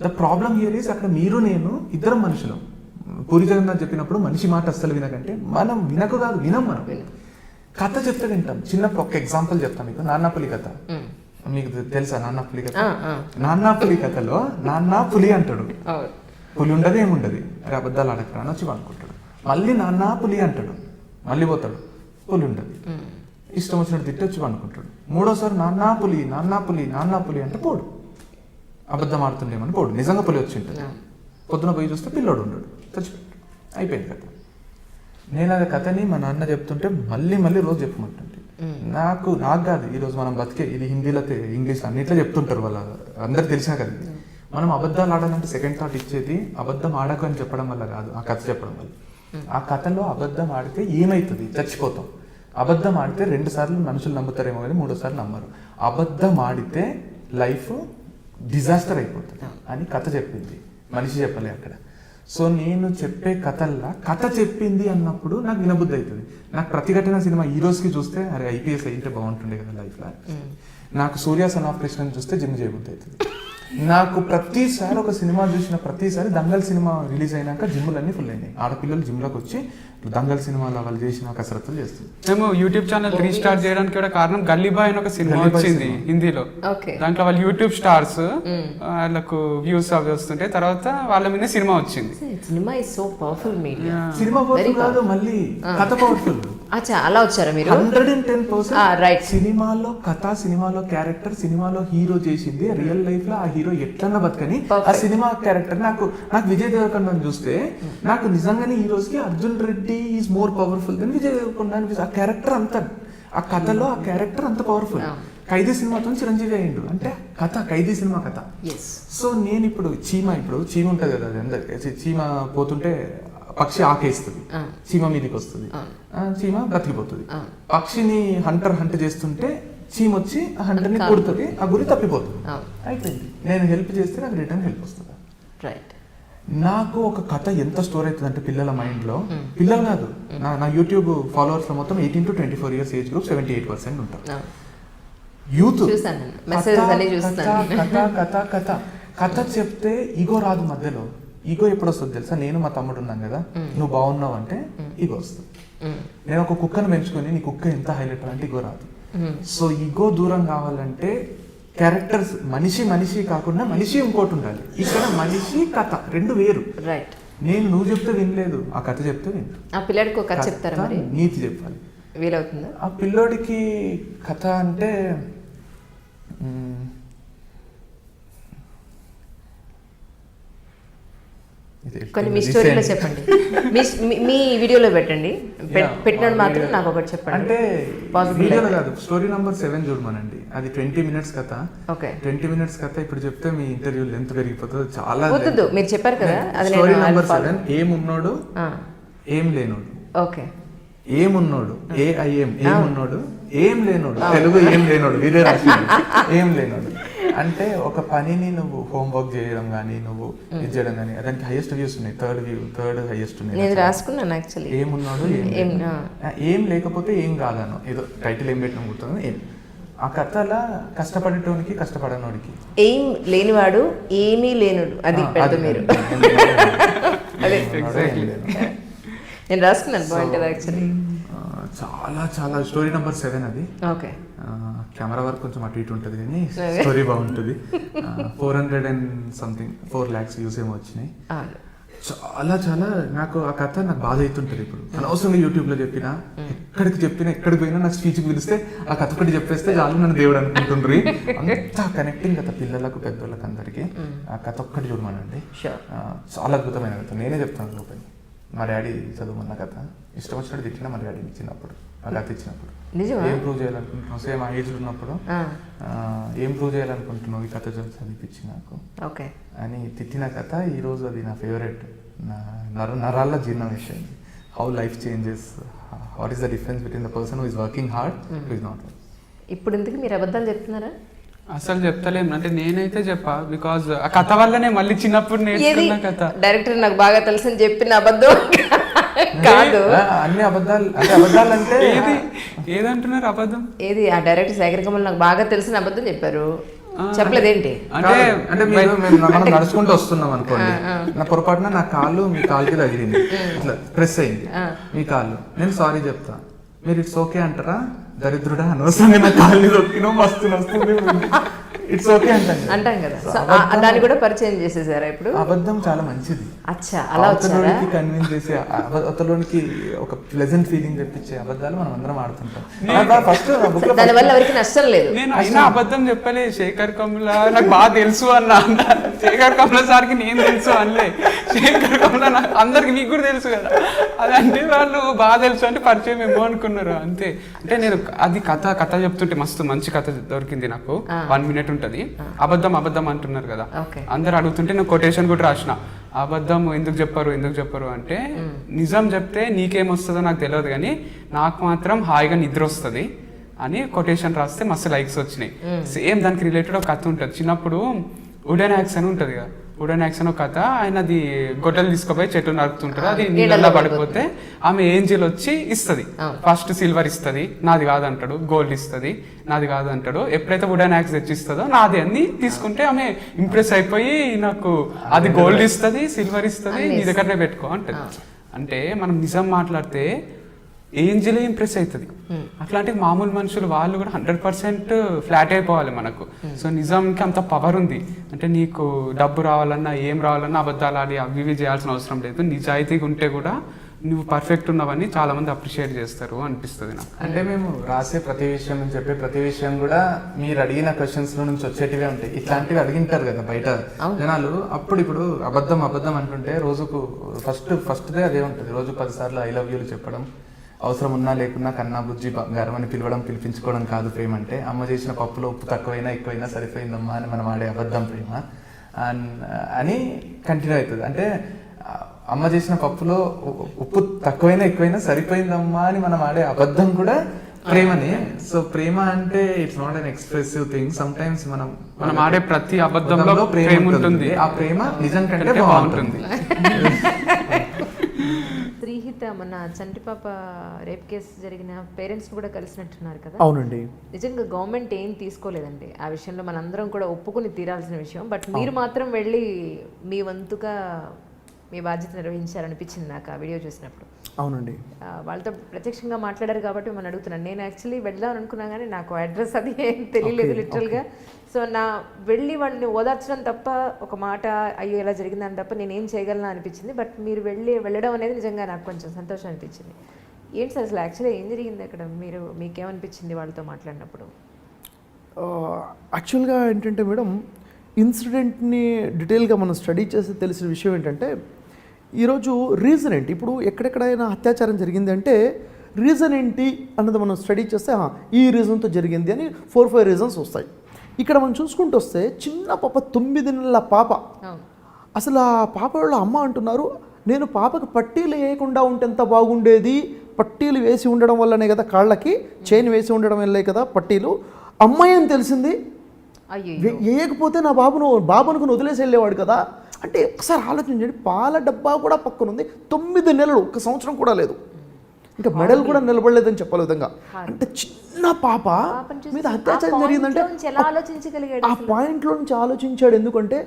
B: ద ప్రాబ్లం హియర్ ఈస్ అక్కడ మీరు నేను ఇద్దరం మనుషులం. పూరి జగన్నాథ్ చెప్పినప్పుడు మనిషి మాట అస్సలు వినకంటే మనం వినం. మనం కథ చెప్తే వింటాం. చిన్నప్పుడు ఒక ఎగ్జాంపుల్ చెప్తాను మీకు. నాన్నపులి కథ మీకు తెలుసా? నాన్నపులి కథ. నాన్నపులి కథలో నాన్న పులి అంటాడు, పులి ఉండదు ఏముండదు, అరే అబద్ధాలు అడగరా అని వచ్చి అనుకుంటాడు. మళ్ళీ నాన్న పులి అంటాడు, మళ్ళీ పోతాడు, పులి ఉండదు, ఇష్టం వచ్చినట్టు తిట్టి వచ్చి అనుకుంటాడు. మూడోసారి నాన్న పులి అంటే పోడు, అబద్ధం ఆడుతుండేమని పోడు, నిజంగా పులి వచ్చి ఉంటుంది. పొద్దున పోయి చూస్తే పిల్లోడు ఉండడు, చచ్చిపోయాడు, అయిపోయింది కథ. నేను అది కథని మా నాన్న చెప్తుంటే మళ్ళీ రోజు చెప్పమంటుంటే నాకు కాదు, ఈరోజు మనం బతికే ఇది హిందీలో ఇంగ్లీష్ అన్నిట్లో చెప్తుంటారు వాళ్ళ అందరికి తెలిసినా కదా. మనం అబద్ధాలు ఆడాలంటే సెకండ్ థాట్ ఇచ్చేది అబద్ధం ఆడకు అని చెప్పడం వల్ల కాదు, ఆ కథ చెప్పడం వల్ల. ఆ కథలో అబద్ధం ఆడితే ఏమవుతుంది? చచ్చిపోతాం. అబద్ధం ఆడితే 2 సార్లు మనుషులు నమ్ముతారేమో కానీ 3వ సారి నమ్మరు. అబద్ధం ఆడితే లైఫ్ డిజాస్టర్ అయిపోతుంది అని కథ చెప్పింది, మనిషి చెప్పలే అక్కడ. సో నేను చెప్పే కథల్లా కథ చెప్పింది అన్నప్పుడు నాకు వినబుద్ధి అవుతుంది. నాకు ప్రతిఘటన సినిమా ఈ రోజుకి చూస్తే అరే IPS అయితే బాగుంటుండే కదా లైఫ్లో. నాకు సూర్య సన్ ఆఫ్ కృష్ణ చూస్తే జిమ్ చేయబుద్ధి అవుతుంది. నాకు ప్రతిసారి ఒక సినిమా చూసిన ప్రతిసారి దంగల్ సినిమా రిలీజ్ అయినాక జిమ్లన్నీ ఫుల్ అయినాయి. ఆడపిల్లలు జిమ్లోకి వచ్చి దంగల్ సినిమాలో వాళ్ళు చేసిన కసరత్తులు చేస్తుంది.
C: మేము యూట్యూబ్ ఛానల్ రీస్టార్ట్ చేయడానికి కూడా కారణం గల్లీ బాయ్ అని ఒక సినిమా వచ్చింది హిందీలో. దాంట్లో వాళ్ళు యూట్యూబ్ స్టార్స్ వాళ్ళకు వ్యూస్ అవి వస్తుంటే తర్వాత వాళ్ళ మీద సినిమా వచ్చింది.
A: Cinema is so powerful media.
B: Cinema powerful కాదు, మళ్ళీ కథ పవర్ఫుల్.
A: అచ్చా, అలా వచ్చారా మీరు?
B: 110%.
A: రైట్.
B: సినిమాలో కథ, సినిమాలో క్యారెక్టర్, సినిమాలో హీరో చేసింది రియల్ లైఫ్ లో ఆ హీరో ఎట్లన్నా బతకని ఆ సినిమా క్యారెక్టర్. నాకు విజయ్ దేవరకొండ చూస్తే నాకు నిజంగానే ఈ రోజుకి Arjun Reddy is more powerful than Vijay Deverakonda అనిపిస్తుంది. ఆ క్యారెక్టర్ అంత, ఆ కథలో ఆ క్యారెక్టర్ అంత పవర్ఫుల్. ఖైదీ సినిమాతో చిరంజీవి అయ్యిండు అంటే కథ, ఖైదీ సినిమా కథ. సో నేను ఇప్పుడు చీమ ఉంటది కదా, అది అందరికి చీమ పోతుంటే పక్షి ఆకేస్తుంది, చీమ మీదకి వస్తుంది, చీమ బ్రతికిపోతుంది. పక్షిని హంట్ చేస్తుంటే చీమ వచ్చి ఆ హంటర్ని కొడుతుంది, ఆ గురి తప్పిపోతుంది, అయిపోయింది. నేను హెల్ప్ చేస్తే నాకు రిటర్న్ హెల్ప్ వస్తుంది.
A: రైట్.
B: నాకు ఒక కథ ఎంత స్టోర్ అవుతుంది అంటే పిల్లల మైండ్ లో, పిల్లలు కాదు, నా యూట్యూబ్ ఫాలోవర్స్ లో మొత్తం 18 to 24 years ఏజ్ గ్రూప్ 78% ఉంటారు. యూత్ కథ చెప్తే ఈగో రాదు మధ్యలో. ఈగో ఎప్పుడు వస్తుంది తెలుసా? నేను మా తమ్ముడు ఉన్నాం కదా, నువ్వు బాగున్నావు అంటే ఈగో వస్తుంది. నేను ఒక కుక్కను పెంచుకొని నీ కుక్క ఎంత హైలైట్ అంటే ఈగో రాదు. సో ఈగో దూరం కావాలంటే క్యారెక్టర్స్ మనిషి కాకుండా మనిషి ఇంకోటి ఉండాలి. ఇక్కడ మనిషి కథ రెండు వేరు.
A: రైట్.
B: నువ్వు చెప్తే వినలేదు, ఆ కథ చెప్తే విను.
A: ఆ పిల్లాడికి ఒక కథ చెప్తారా మరి?
B: నీతి చెప్పాలి.
A: వీలవుతుందా?
B: ఆ పిల్లోడికి కథ అంటే
A: కొన్ని మీ స్టోరీలో చెప్పండి, మీ వీడియోలో పెట్టండి, పెట్టినప్పుడు మాత్రం నాకు ఒకటి చెప్పండి.
B: అంటే వీడియోలో కాదు, స్టోరీ నంబర్ 7 చూడమనండి. అది 20 minutes కథ. ఓకే, 20 minutes కథ ఇప్పుడు చెప్తే మీ ఇంటర్వ్యూ లెంత్ పెరిగిపోతుంది. చాలా
A: వద్దు, మీరు చెప్పారు కదా.
B: స్టోరీ నంబర్ 7, ఏమున్నోడు ఏం లేనోడు.
A: ఓకే.
B: ఏమున్నోడు, ఏమున్నోడు ఏం లేనోడు, తెలుగు ఏం లేనోడు, వీరే రాసి ఏం లేనోడు అంటే ఒక పనిని నువ్వు హోంవర్క్ చేయడం కానీ, నువ్వు ఇది చేయడం కానీ, దానికి హైయెస్ట్ వ్యూస్ ఉన్నాయి. థర్డ్ హైయెస్ట్ ఉన్నాయి.
A: నేను రాసుకున్నాను యాక్చువల్లీ.
B: ఏమున్నాడు ఏం లేకపోతే ఏం కాదను, ఏదో టైటిల్ ఏం పెట్టిన గుర్తుంది. ఏం ఆ కథలా కష్టపడేటోనికి కష్టపడనోడికి,
A: ఏం లేనివాడు ఏమీ లేనుడు, అది పెద్ద మీరు. అదే నేను రాసుకున్నాను, బాగుంటుంది యాక్చువల్లీ.
B: చాలా స్టోరీ నంబర్ 7 అది. ఓకే. కెమెరా వర్క్ కొంచెం అటు ఇటు ఉంటుంది కానీ స్టోరీ బాగుంటుంది. 400 lakhs వ్యూస్ ఏమో వచ్చినాయి. చాలా నాకు ఆ కథ నాకు బాధ అవుతుంటది. ఇప్పుడు అనవసరంగా యూట్యూబ్ లో చెప్పినా, ఎక్కడికి పోయినా నాకు స్పీచ్ పిలిస్తే ఆ కథ ఒకటి చెప్పేస్తే చాలు నన్ను దేవుడు అనుకుంటుండ్రి. అంత కనెక్టింగ్ కథ, పిల్లలకు పెద్దోళ్ళకి అందరికి. ఆ కథ ఒక్కటి చూడమనండి, చాలా అద్భుతమైన కథ. నేనే చెప్తాను లోపలి. మా డాడీ చదువుకున్న కథ, ఇష్టం వచ్చినట్టు తిట్టినా మా డాడీ ఇచ్చినప్పుడు, ఆ కథ ఇచ్చినప్పుడు. ఏం ప్రూవ్ చేయాలనుకుంటున్నావు, సేమ్ ఆ ఏజ్ ఉన్నప్పుడు ఏం ప్రూవ్ చేయాలనుకుంటున్నావు ఈ కథ చదివిపించి నాకు అని తిట్టిన కథ. ఈరోజు అది నా ఫేవరెట్. నరాల జీర్ణ విషయం. How life changes, what is the difference between the person who is working hard who is not.
A: ఇప్పుడు ఇంతకు మీరు అబద్ధాలు చెప్తున్నారా?
C: అసలు చెప్తలేము. అంటే నేనైతే చెప్పా, బికాజ్ ఆ కథ వల్లనే మళ్ళీ చిన్నప్పుడు నేర్చుకున్న కథ.
A: డైరెక్టర్ నాకు బాగా తెలుసు అని చెప్పిన అబద్ధం కాదు.
B: అన్ని అబద్ధాలు అంటే
C: ఏదంటున్నారు అబద్ధం?
A: ఏది? ఆ డైరెక్టర్ శేఖర్ కమల్ నాకు బాగా తెలిసిన అబద్ధం చెప్పారు, చెప్పలేదేంటి?
B: అంటే మనం నడుచుకుంటూ వస్తున్నాం అనుకోండి, నా పొరపాటున నా కాళ్ళు మీ కాలుకి తగిలింది, ఇట్లా ప్రెస్ అయింది మీ కాళ్ళు, నేను సారీ చెప్తా, మీరు ఇట్స్ ఓకే అంటారా? దరిద్రుడా, అనవసరంగా నా కాళ్ళని దొక్కినో మస్తు వస్తుంది, ఇట్స్ ఓకే
A: అంటాం కదా. దాన్ని కూడా పరిచయం చేసేసారా ఇప్పుడు?
B: అబద్ధం చాలా మంచిది.
A: అచ్చా, అలా వచ్చారా?
B: కన్విన్స్ చేసే, అవతలోనికి ఒక ప్లెజెంట్ ఫీలింగ్ తెప్పించే అబద్ధాలు మనం అందరం ఆడుతుంటాం. ఫస్ట్
A: దానివల్ల ఎవరికి నష్టం లేదు.
C: నేను అయినా అబద్ధం చెప్పలే. శేఖర్ కమల నాకు బాగా తెలుసు అన్నా, శేఖర్ కమల సార్కి నేను తెలుసు అనలే. శేఖర్ కమల నాకు అందరికి, మీకు కూడా తెలుసు కదా, అదంటే వాళ్ళు బాగా తెలుసు అంటే పరిచయం ఏమో అనుకున్నారు అంతే. అంటే నేను అది కథ చెప్తుంటే మస్తు మంచి కథ దొరికింది నాకు. 1 minute ఉంటది. అబద్ధం అంటున్నారు కదా అందరు అడుగుతుంటే నేను కొటేషన్ కూడా రాసిన. అబద్ధం ఎందుకు చెప్పరు అంటే, నిజం చెప్తే నీకేమొస్తుందో నాకు తెలియదు కానీ నాకు మాత్రం హాయిగా నిద్ర వస్తుంది అని కొటేషన్ రాస్తే మస్తు లైక్స్ వచ్చినాయి. సేమ్ దానికి రిలేటెడ్ ఒక కథ ఉంటుంది. చిన్నప్పుడు వుడెన్ యాక్స్ అని ఉంటుంది కదా, వుడెన్ యాక్స్ అని ఒక కథ. ఆయనది గొడ్డలు తీసుకుపోయి చెట్లు నరుకుతుంటారు, అది నీళ్ళలో పడిపోతే ఆమె ఏంజల్ వచ్చి ఇస్తుంది. ఫస్ట్ సిల్వర్ ఇస్తుంది, నాది కాదంటాడు. గోల్డ్ ఇస్తుంది, నాది కాదంటాడు. ఎప్పుడైతే వుడెన్ యాక్స్ తెచ్చిస్తుందో నాది అన్ని తీసుకుంటే ఆమె ఇంప్రెస్ అయిపోయి నాకు అది గోల్డ్ ఇస్తుంది, సిల్వర్ ఇస్తుంది, నీ దగ్గరనే పెట్టుకో అంటది. అంటే మనం నిజం మాట్లాడితే ఏంజలే ఇంప్రెస్ అవుతుంది. అట్లాంటి మామూలు మనుషులు వాళ్ళు కూడా 100% ఫ్లాట్ అయిపోవాలి మనకు. సో నిజంకి అంత పవర్ ఉంది. అంటే నీకు డబ్బు రావాలన్నా ఏం రావాలన్నా అబద్ధాలు ఆడి అవి ఇవి చేయాల్సిన అవసరం లేదు. నిజాయితీగా ఉంటే కూడా నువ్వు పర్ఫెక్ట్ ఉన్నవని చాలా మంది అప్రిషియేట్ చేస్తారు అనిపిస్తుంది నాకు.
B: అంటే మేము రాసే ప్రతి విషయం అని చెప్పి ప్రతి విషయం కూడా మీరు అడిగిన క్వశ్చన్స్ నుంచి వచ్చేటివే ఉంటాయి. ఇట్లాంటివి అడిగింటారు కదా బయట జనాలు. ఇప్పుడు అబద్ధం అంటుంటే రోజుకు ఫస్ట్దే అదే ఉంటుంది. రోజు 10 సార్లు ఐ లవ్ యూలు చెప్పడం, అవసరం ఉన్నా లేకున్నా కన్నా బుజ్జి బంగారం అని పిలిపించుకోవడం కాదు ప్రేమ అంటే. అమ్మ చేసిన పప్పులో ఉప్పు తక్కువైనా ఎక్కువైనా సరిపోయిందమ్మా అని మనం ఆడే అబద్ధం ప్రేమ అని కంటిన్యూ అవుతుంది. అంటే అమ్మ చేసిన పప్పులో ఉప్పు తక్కువైనా ఎక్కువైనా సరిపోయిందమ్మా అని మనం ఆడే అబద్ధం కూడా ప్రేమని. సో ప్రేమ అంటే it's not an expressive thing. Some times మనం
C: ఆడే ప్రతి అబద్ధంలో ప్రేమ ఉంటుంది.
B: ఆ ప్రేమ నిజం కంటే బాగుంటుంది.
A: శ్రీహిత మన చంటిపాప రేప్ కేసు జరిగిన పేరెంట్స్ కూడా కలిసినట్టున్నారు కదా?
D: అవునండి.
A: నిజంగా గవర్నమెంట్ ఏం తీసుకోలేదండి ఆ విషయంలో, మనందరం కూడా ఒప్పుకుని తీరాల్సిన విషయం. బట్ మీరు మాత్రం వెళ్ళి మీ వంతుగా మీ బాధ్యత నిర్వహించారనిపించింది నాకు ఆ వీడియో చూసినప్పుడు.
D: అవునండి.
A: వాళ్ళతో ప్రత్యక్షంగా మాట్లాడారు కాబట్టి మనం అడుగుతున్నాను. నేను యాక్చువల్లీ వెళ్దాం అనుకున్నా కానీ నాకు అడ్రస్ అది ఏం తెలియలేదు లిటరల్గా. సో నా వెళ్ళి వాళ్ళని ఓదార్చడం తప్ప, ఒక మాట అయ్యో ఇలా జరిగిందని తప్ప నేనేం చేయగలను అనిపించింది. బట్ మీరు వెళ్ళడం అనేది నిజంగా నాకు కొంచెం సంతోషం అనిపించింది. ఏంటి సార్ అసలు యాక్చువల్గా ఏం జరిగింది అక్కడ? మీకేమనిపించింది వాళ్ళతో మాట్లాడినప్పుడు?
D: యాక్చువల్గా ఏంటంటే మేడం, ఇన్సిడెంట్ని డీటెయిల్గా మనం స్టడీ చేసి తెలిసిన విషయం ఏంటంటే, ఈరోజు రీజన్ ఏంటి, ఇప్పుడు ఎక్కడెక్కడైనా అత్యాచారం జరిగింది అంటే రీజన్ ఏంటి అన్నది మనం స్టడీ చేస్తే ఈ రీజన్తో జరిగింది అని 4-5 రీజన్స్ వస్తాయి. ఇక్కడ మనం చూసుకుంటూ వస్తే చిన్న పాప, 9 నెలల పాప. అసలు ఆ పాప వాళ్ళ అమ్మ అంటున్నారు, నేను పాపకు పట్టీలు వేయకుండా ఉంటే ఎంత బాగుండేది, పట్టీలు వేసి ఉండడం వల్లనే కదా, కాళ్ళకి చైన్ వేసి ఉండడం వల్లే కదా పట్టీలు, అమ్మాయి అని తెలిసింది, వేయకపోతే నా బాబును వదిలేసి వెళ్ళేవాడు కదా. అంటే ఒకసారి ఆలోచించండి, పాల డబ్బా కూడా పక్కనుంది, 9 నెలలు, 1 సంవత్సరం కూడా లేదు, ఇంకా మెడల్ కూడా నిలబడలేదని చెప్పాలి విధంగా. అంటే చిన్న పాప మీద అత్యాచారం జరిగిందంటే ఆ పాయింట్లో నుంచి ఆలోచించాడు. ఎందుకంటే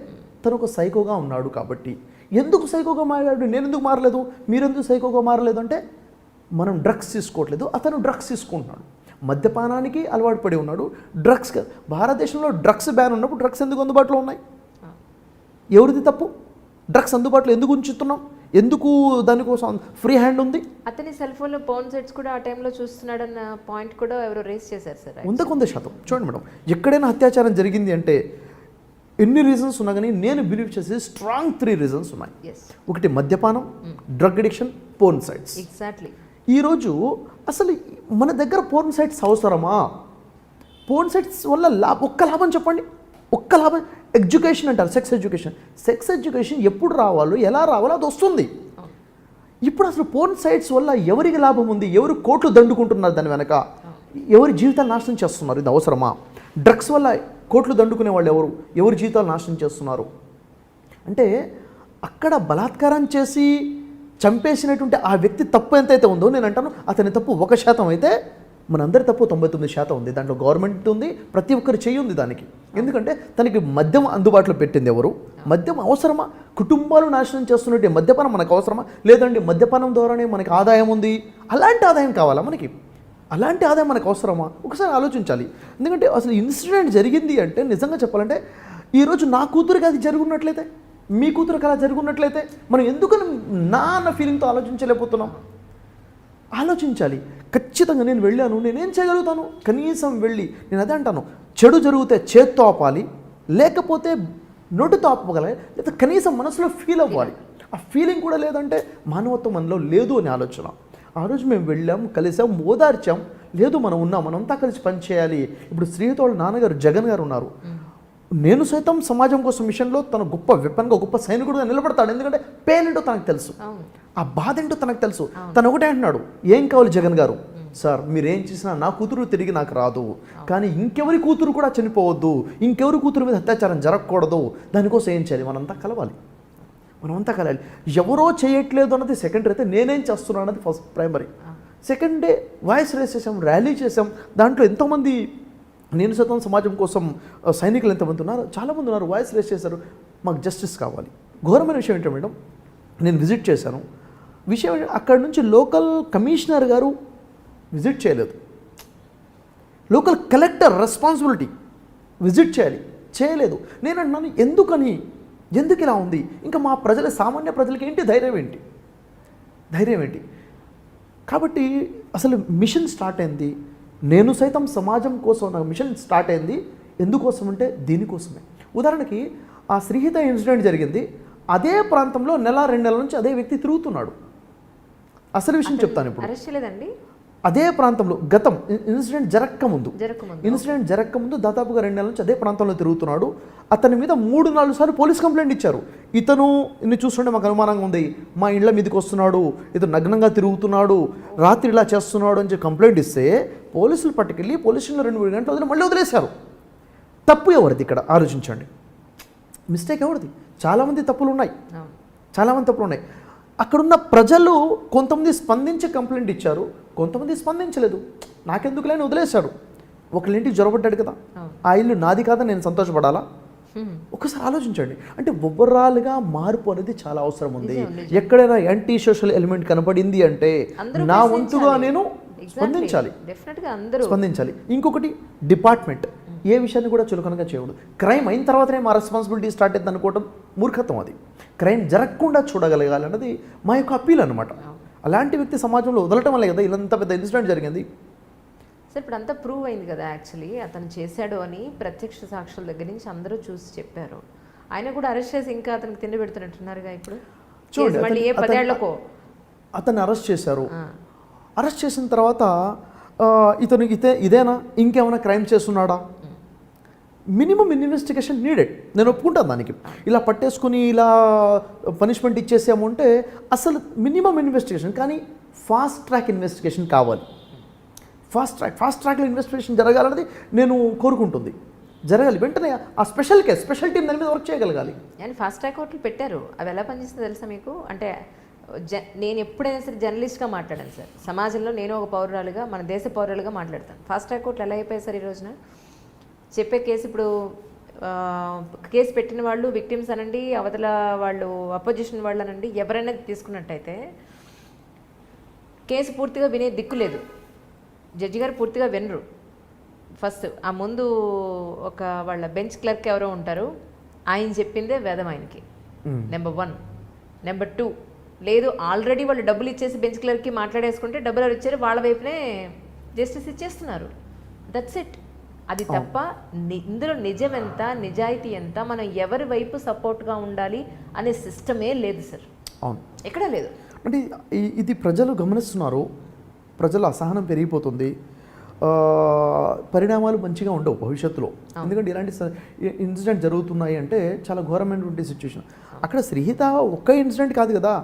D: తను ఒక సైకోగా ఉన్నాడు కాబట్టి. ఎందుకు సైకోగా మారాడు, నేను ఎందుకు మారలేదు, మీరెందుకు సైకోగా మారలేదు అంటే, మనం డ్రగ్స్ తీసుకోవట్లేదు, అతను డ్రగ్స్ తీసుకుంటున్నాడు, మద్యపానానికి అలవాటు పడి ఉన్నాడు. డ్రగ్స్, భారతదేశంలో డ్రగ్స్ బ్యాన్ ఉన్నప్పుడు డ్రగ్స్ ఎందుకు అందుబాటులో ఉన్నాయి? ఎవరిది తప్పు? డ్రగ్స్ అందుబాటులో ఎందుకు ఉంచుతున్నాం? ఎందుకు దానికోసం ఫ్రీ హ్యాండ్ ఉంది?
A: అతని సెల్ ఫోన్లో పోర్న్ సెట్స్ కూడా ఆ టైంలో చూస్తున్నాడన్న పాయింట్ కూడా ఎవరో రేస్ చేశారు సార్.
D: 100% చూడండి మేడం, ఎక్కడైనా అత్యాచారం జరిగింది అంటే ఎన్ని రీజన్స్ ఉన్నా కానీ నేను బిలీవ్ చేసే స్ట్రాంగ్ 3 రీజన్స్ ఉన్నాయి. ఒకటి మద్యపానం, drug addiction, porn sites.
A: Exactly.
D: ఈరోజు అసలు మన దగ్గర పోర్న్ సైట్స్ అవసరమా? పోర్న్ సైట్స్ వల్ల ఒక్క లాభం చెప్పండి, ఒక్క లాభం. ఎడ్యుకేషన్ అంటారు, సెక్స్ ఎడ్యుకేషన్ ఎప్పుడు రావాలో ఎలా రావాలో అది వస్తుంది. ఇప్పుడు అసలు పోర్న్ సైట్స్ వల్ల ఎవరికి లాభం ఉంది? ఎవరు కోట్లు దండుకుంటున్నారు దాని వెనక? ఎవరి జీవితాలు నాశనం చేస్తున్నారు? ఇది అవసరమా? డ్రగ్స్ వల్ల కోట్లు దండుకునే వాళ్ళు ఎవరి జీవితాలు నాశనం చేస్తున్నారు? అంటే అక్కడ బలాత్కారం చేసి చంపేసినటువంటి ఆ వ్యక్తి తప్పు ఎంతైతే ఉందో, నేను అంటాను అతని తప్పు 1% అయితే మనందరి తప్పు 99% ఉంది. దాంట్లో గవర్నమెంట్ ఉంది, ప్రతి ఒక్కరు చేయి ఉంది దానికి. ఎందుకంటే తనకి మద్యం అందుబాటులో పెట్టింది ఎవరు? మద్యం అవసరమా? కుటుంబాలు నాశనం చేస్తున్నట్టు మద్యపానం మనకు అవసరమా? లేదండి మద్యపానం ద్వారానే మనకి ఆదాయం ఉంది, అలాంటి ఆదాయం కావాలా మనకి? అలాంటి ఆదాయం మనకు అవసరమా? ఒకసారి ఆలోచించాలి. ఎందుకంటే అసలు ఇన్సిడెంట్ జరిగింది అంటే నిజంగా చెప్పాలంటే, ఈరోజు నా కూతురికి అది జరుగున్నట్లయితే, మీ కూతురికి అలా జరుగున్నట్లయితే మనం ఎందుకని నా అన్న ఫీలింగ్తో ఆలోచించలేకపోతున్నాం? ఆలోచించాలి. ఖచ్చితంగా నేను వెళ్ళాను, నేనేం చేయగలుగుతాను? కనీసం వెళ్ళి నేను అదే అంటాను, చెడు జరిగితే చేత్తో ఆపాలి, లేకపోతే నోటితో ఆపగలగాలి, లేదా కనీసం మనసులో ఫీల్ అవ్వాలి. ఆ ఫీలింగ్ కూడా లేదంటే మానవత్వం మనలో లేదు అని ఆలోచన. ఆ రోజు మేము వెళ్ళాం, కలిసాం, ఓదార్చాం. లేదు మనం ఉన్నాం, మనంతా కలిసి పనిచేయాలి. ఇప్పుడు శ్రీహిత వాళ్ళ నాన్నగారు జగన్ గారు ఉన్నారు. నేను సైతం సమాజం కోసం మిషన్లో తన గొప్ప వెపన్గా, గొప్ప సైనికుడుగా నిలబడతాడు. ఎందుకంటే పెయిన్ ఏంటో తనకు తెలుసు, ఆ బాధ ఏంటో తనకు తెలుసు. తను ఒకటే అంటున్నాడు, ఏం కావాలి జగన్ గారు? సార్ మీరేం చేసినా నా కూతురు తిరిగి నాకు రాదు, కానీ ఇంకెవరి కూతురు కూడా చనిపోవద్దు, ఇంకెవరి కూతురు మీద అత్యాచారం జరగకూడదు, దానికోసం ఏం చేయాలి? మనంతా కలవాలి, మనమంతా కలవాలి. ఎవరో చేయట్లేదు అన్నది సెకండరీ అయితే, నేనేం చేస్తున్నాను అన్నది first primary. Second day voice raise చేసాం, ర్యాలీ చేసాం. దాంట్లో ఎంతోమంది నేను సైతం సమాజం కోసం సైనికులు ఎంతమంది ఉన్నారు, చాలామంది ఉన్నారు, వాయిస్ రేస్ చేశారు. మాకు జస్టిస్ కావాలి. ఘోరమైన విషయం ఏంటో మేడం, నేను విజిట్ చేశాను, విషయం అక్కడ నుంచి లోకల్ కమిషనర్ గారు విజిట్ చేయలేదు. లోకల్ కలెక్టర్ రెస్పాన్సిబిలిటీ విజిట్ చేయలేదు. నేను అంటున్నాను ఎందుకు ఇలా ఉంది? ఇంకా మా సామాన్య ప్రజలకి ఏంటి ధైర్యం ఏంటి? కాబట్టి అసలు మిషన్ స్టార్ట్ అయింది. నేను సైతం సమాజం కోసం నా మిషన్ స్టార్ట్ అయింది. ఎందుకోసం అంటే దీనికోసమే. ఉదాహరణకి ఆ శ్రీహిత ఇన్సిడెంట్ జరిగింది, అదే ప్రాంతంలో 1-2 నెలల నుంచి అదే వ్యక్తి తిరుగుతున్నాడు. అసలు విషయం చెప్తాను ఇప్పుడు.
A: అరెస్ట్ చేయలేదండి?
D: అదే ప్రాంతంలో ఇన్సిడెంట్ జరగకముందు దాదాపుగా 2 నెలల నుంచి అదే ప్రాంతంలో తిరుగుతున్నాడు. అతని మీద 3-4 సార్లు పోలీస్ కంప్లైంట్ ఇచ్చారు. ఇన్ని చూస్తుంటే మాకు అనుమానంగా ఉంది, మా ఇళ్ల మీదకి వస్తున్నాడు, ఇతను నగ్నంగా తిరుగుతున్నాడు, రాత్రి ఇలా చేస్తున్నాడు అని చెప్పి కంప్లైంట్ ఇస్తే పోలీసులు పట్టుకెళ్ళి పోలీస్ స్టేషన్లో 2-3 గంటలు వదిలి మళ్ళీ వదిలేశారు. తప్పు ఎవరిది ఇక్కడ ఆలోచించండి. మిస్టేక్ ఎవరిది? చాలామంది తప్పులు ఉన్నాయి. అక్కడున్న ప్రజలు కొంతమంది స్పందించి కంప్లైంట్ ఇచ్చారు, కొంతమంది స్పందించలేదు. నాకెందుకులేని వదిలేశాడు. ఒకళ్ళింటికి జ్వరపడ్డాడు కదా, ఆ ఇల్లు నాది కాదని నేను సంతోషపడాలా? ఒకసారి ఆలోచించండి. అంటే ఓవరాల్గా మార్పు అనేది చాలా అవసరం ఉంది. ఎక్కడైనా యాంటీ సోషల్ ఎలిమెంట్ కనపడింది అంటే నా వంతుగా నేను స్పందించాలి. ఇంకొకటి డిపార్ట్మెంట్ ఏ విషయాన్ని కూడా చులకనగా చేయకూడదు. క్రైమ్ అయిన తర్వాతనే మా రెస్పాన్సిబిలిటీ స్టార్ట్ అవుతుంది అనుకోవడం మూర్ఖత్వం. అది క్రైమ్ జరగకుండా చూడగలగాలి అన్నది మా యొక్క అప్పీల్ అనమాట. అలాంటి వ్యక్తి సమాజంలో వదలటం వల్లే కదా ఇంత పెద్ద ఇన్సిడెంట్ జరిగింది.
A: సార్ ఇప్పుడు అంతా ప్రూవ్ అయింది కదా, యాక్చువల్లీ అతను చేశాడు అని ప్రత్యక్ష సాక్షుల దగ్గర నుంచి అందరూ చూసి చెప్పారు. ఆయన కూడా అరెస్ట్ చేసి ఇంకా అతనికి తిండి పెడుతున్నట్టున్నారుగా ఇప్పుడు.
D: చూడండి,
A: మళ్ళీ ఏ 10 ఏళ్లకో
D: అతన్ని అరెస్ట్ చేశారు. అరెస్ట్ చేసిన తర్వాత ఇతనికి ఇదేనా ఇంకేమైనా క్రైమ్ చేస్తున్నాడా? Minimum investigation needed. నేను ఒప్పుకుంటాను దానికి. ఇలా పట్టేసుకుని ఇలా పనిష్మెంట్ ఇచ్చేసాము అంటే అసలు మినిమం ఇన్వెస్టిగేషన్, కానీ ఫాస్ట్ ట్రాక్ ఇన్వెస్టిగేషన్ కావాలి. ఫాస్ట్ ట్రాక్లో ఇన్వెస్టిగేషన్ జరగాలన్నది నేను కోరుకుంటుంది. జరగాలి వెంటనే. ఆ స్పెషల్ టీం దాని మీద వర్క్ చేయగలగాలి.
A: అండ్ ఫాస్ట్ ట్రాక్ కోర్టులు పెట్టారు. అవి ఎలా పనిచేస్తుందో తెలుసా మీకు? అంటే నేను ఎప్పుడైనా సరే జర్నలిస్ట్గా మాట్లాడాను సార్. సమాజంలో నేను ఒక పౌరురాలుగా, మన దేశ పౌరులుగా మాట్లాడతాను. ఫాస్ట్ ట్రాక్ కోర్టులు ఎలా అయిపోయాయి సార్ ఈ రోజున? చెప్పే కేసు ఇప్పుడు కేసు పెట్టిన వాళ్ళు విక్టిమ్స్ అనండి, అవతల వాళ్ళు అపోజిషన్ వాళ్ళు అనండి, ఎవరైనా తీసుకున్నట్టయితే కేసు పూర్తిగా వినే దిక్కు లేదు. జడ్జి గారు పూర్తిగా వినరు. ఫస్ట్ ఆ ముందు ఒక వాళ్ళ బెంచ్ క్లర్క్ ఎవరో ఉంటారు, ఆయన చెప్పిందే వేదం ఆయనకి. నెంబర్ 1. నెంబర్ 2, లేదు ఆల్రెడీ వాళ్ళు డబ్బులు ఇచ్చేసి బెంచ్ క్లర్క్కి మాట్లాడేసుకుంటే డబ్బులు ఎవరు ఇచ్చారు వాళ్ళ వైపునే జస్టిస్ ఇచ్చేస్తున్నారు. That's it. అది తప్ప ఇందులో నిజం ఎంత, నిజాయితీ ఎంత, మనం ఎవరి వైపు సపోర్ట్గా ఉండాలి అనే సిస్టమే లేదు సార్.
D: అవును,
A: ఎక్కడా లేదు.
D: అంటే ఇది ప్రజలు గమనిస్తున్నారు. ప్రజల అసహనం పెరిగిపోతుంది. పరిణామాలు మంచిగా ఉండవు భవిష్యత్తులో. ఎందుకంటే ఇలాంటి ఇన్సిడెంట్ జరుగుతున్నాయి అంటే చాలా ఘోరమైనటువంటి సిచ్యువేషన్. అక్కడ శ్రీహిత ఒక్క ఇన్సిడెంట్ కాదు కదా.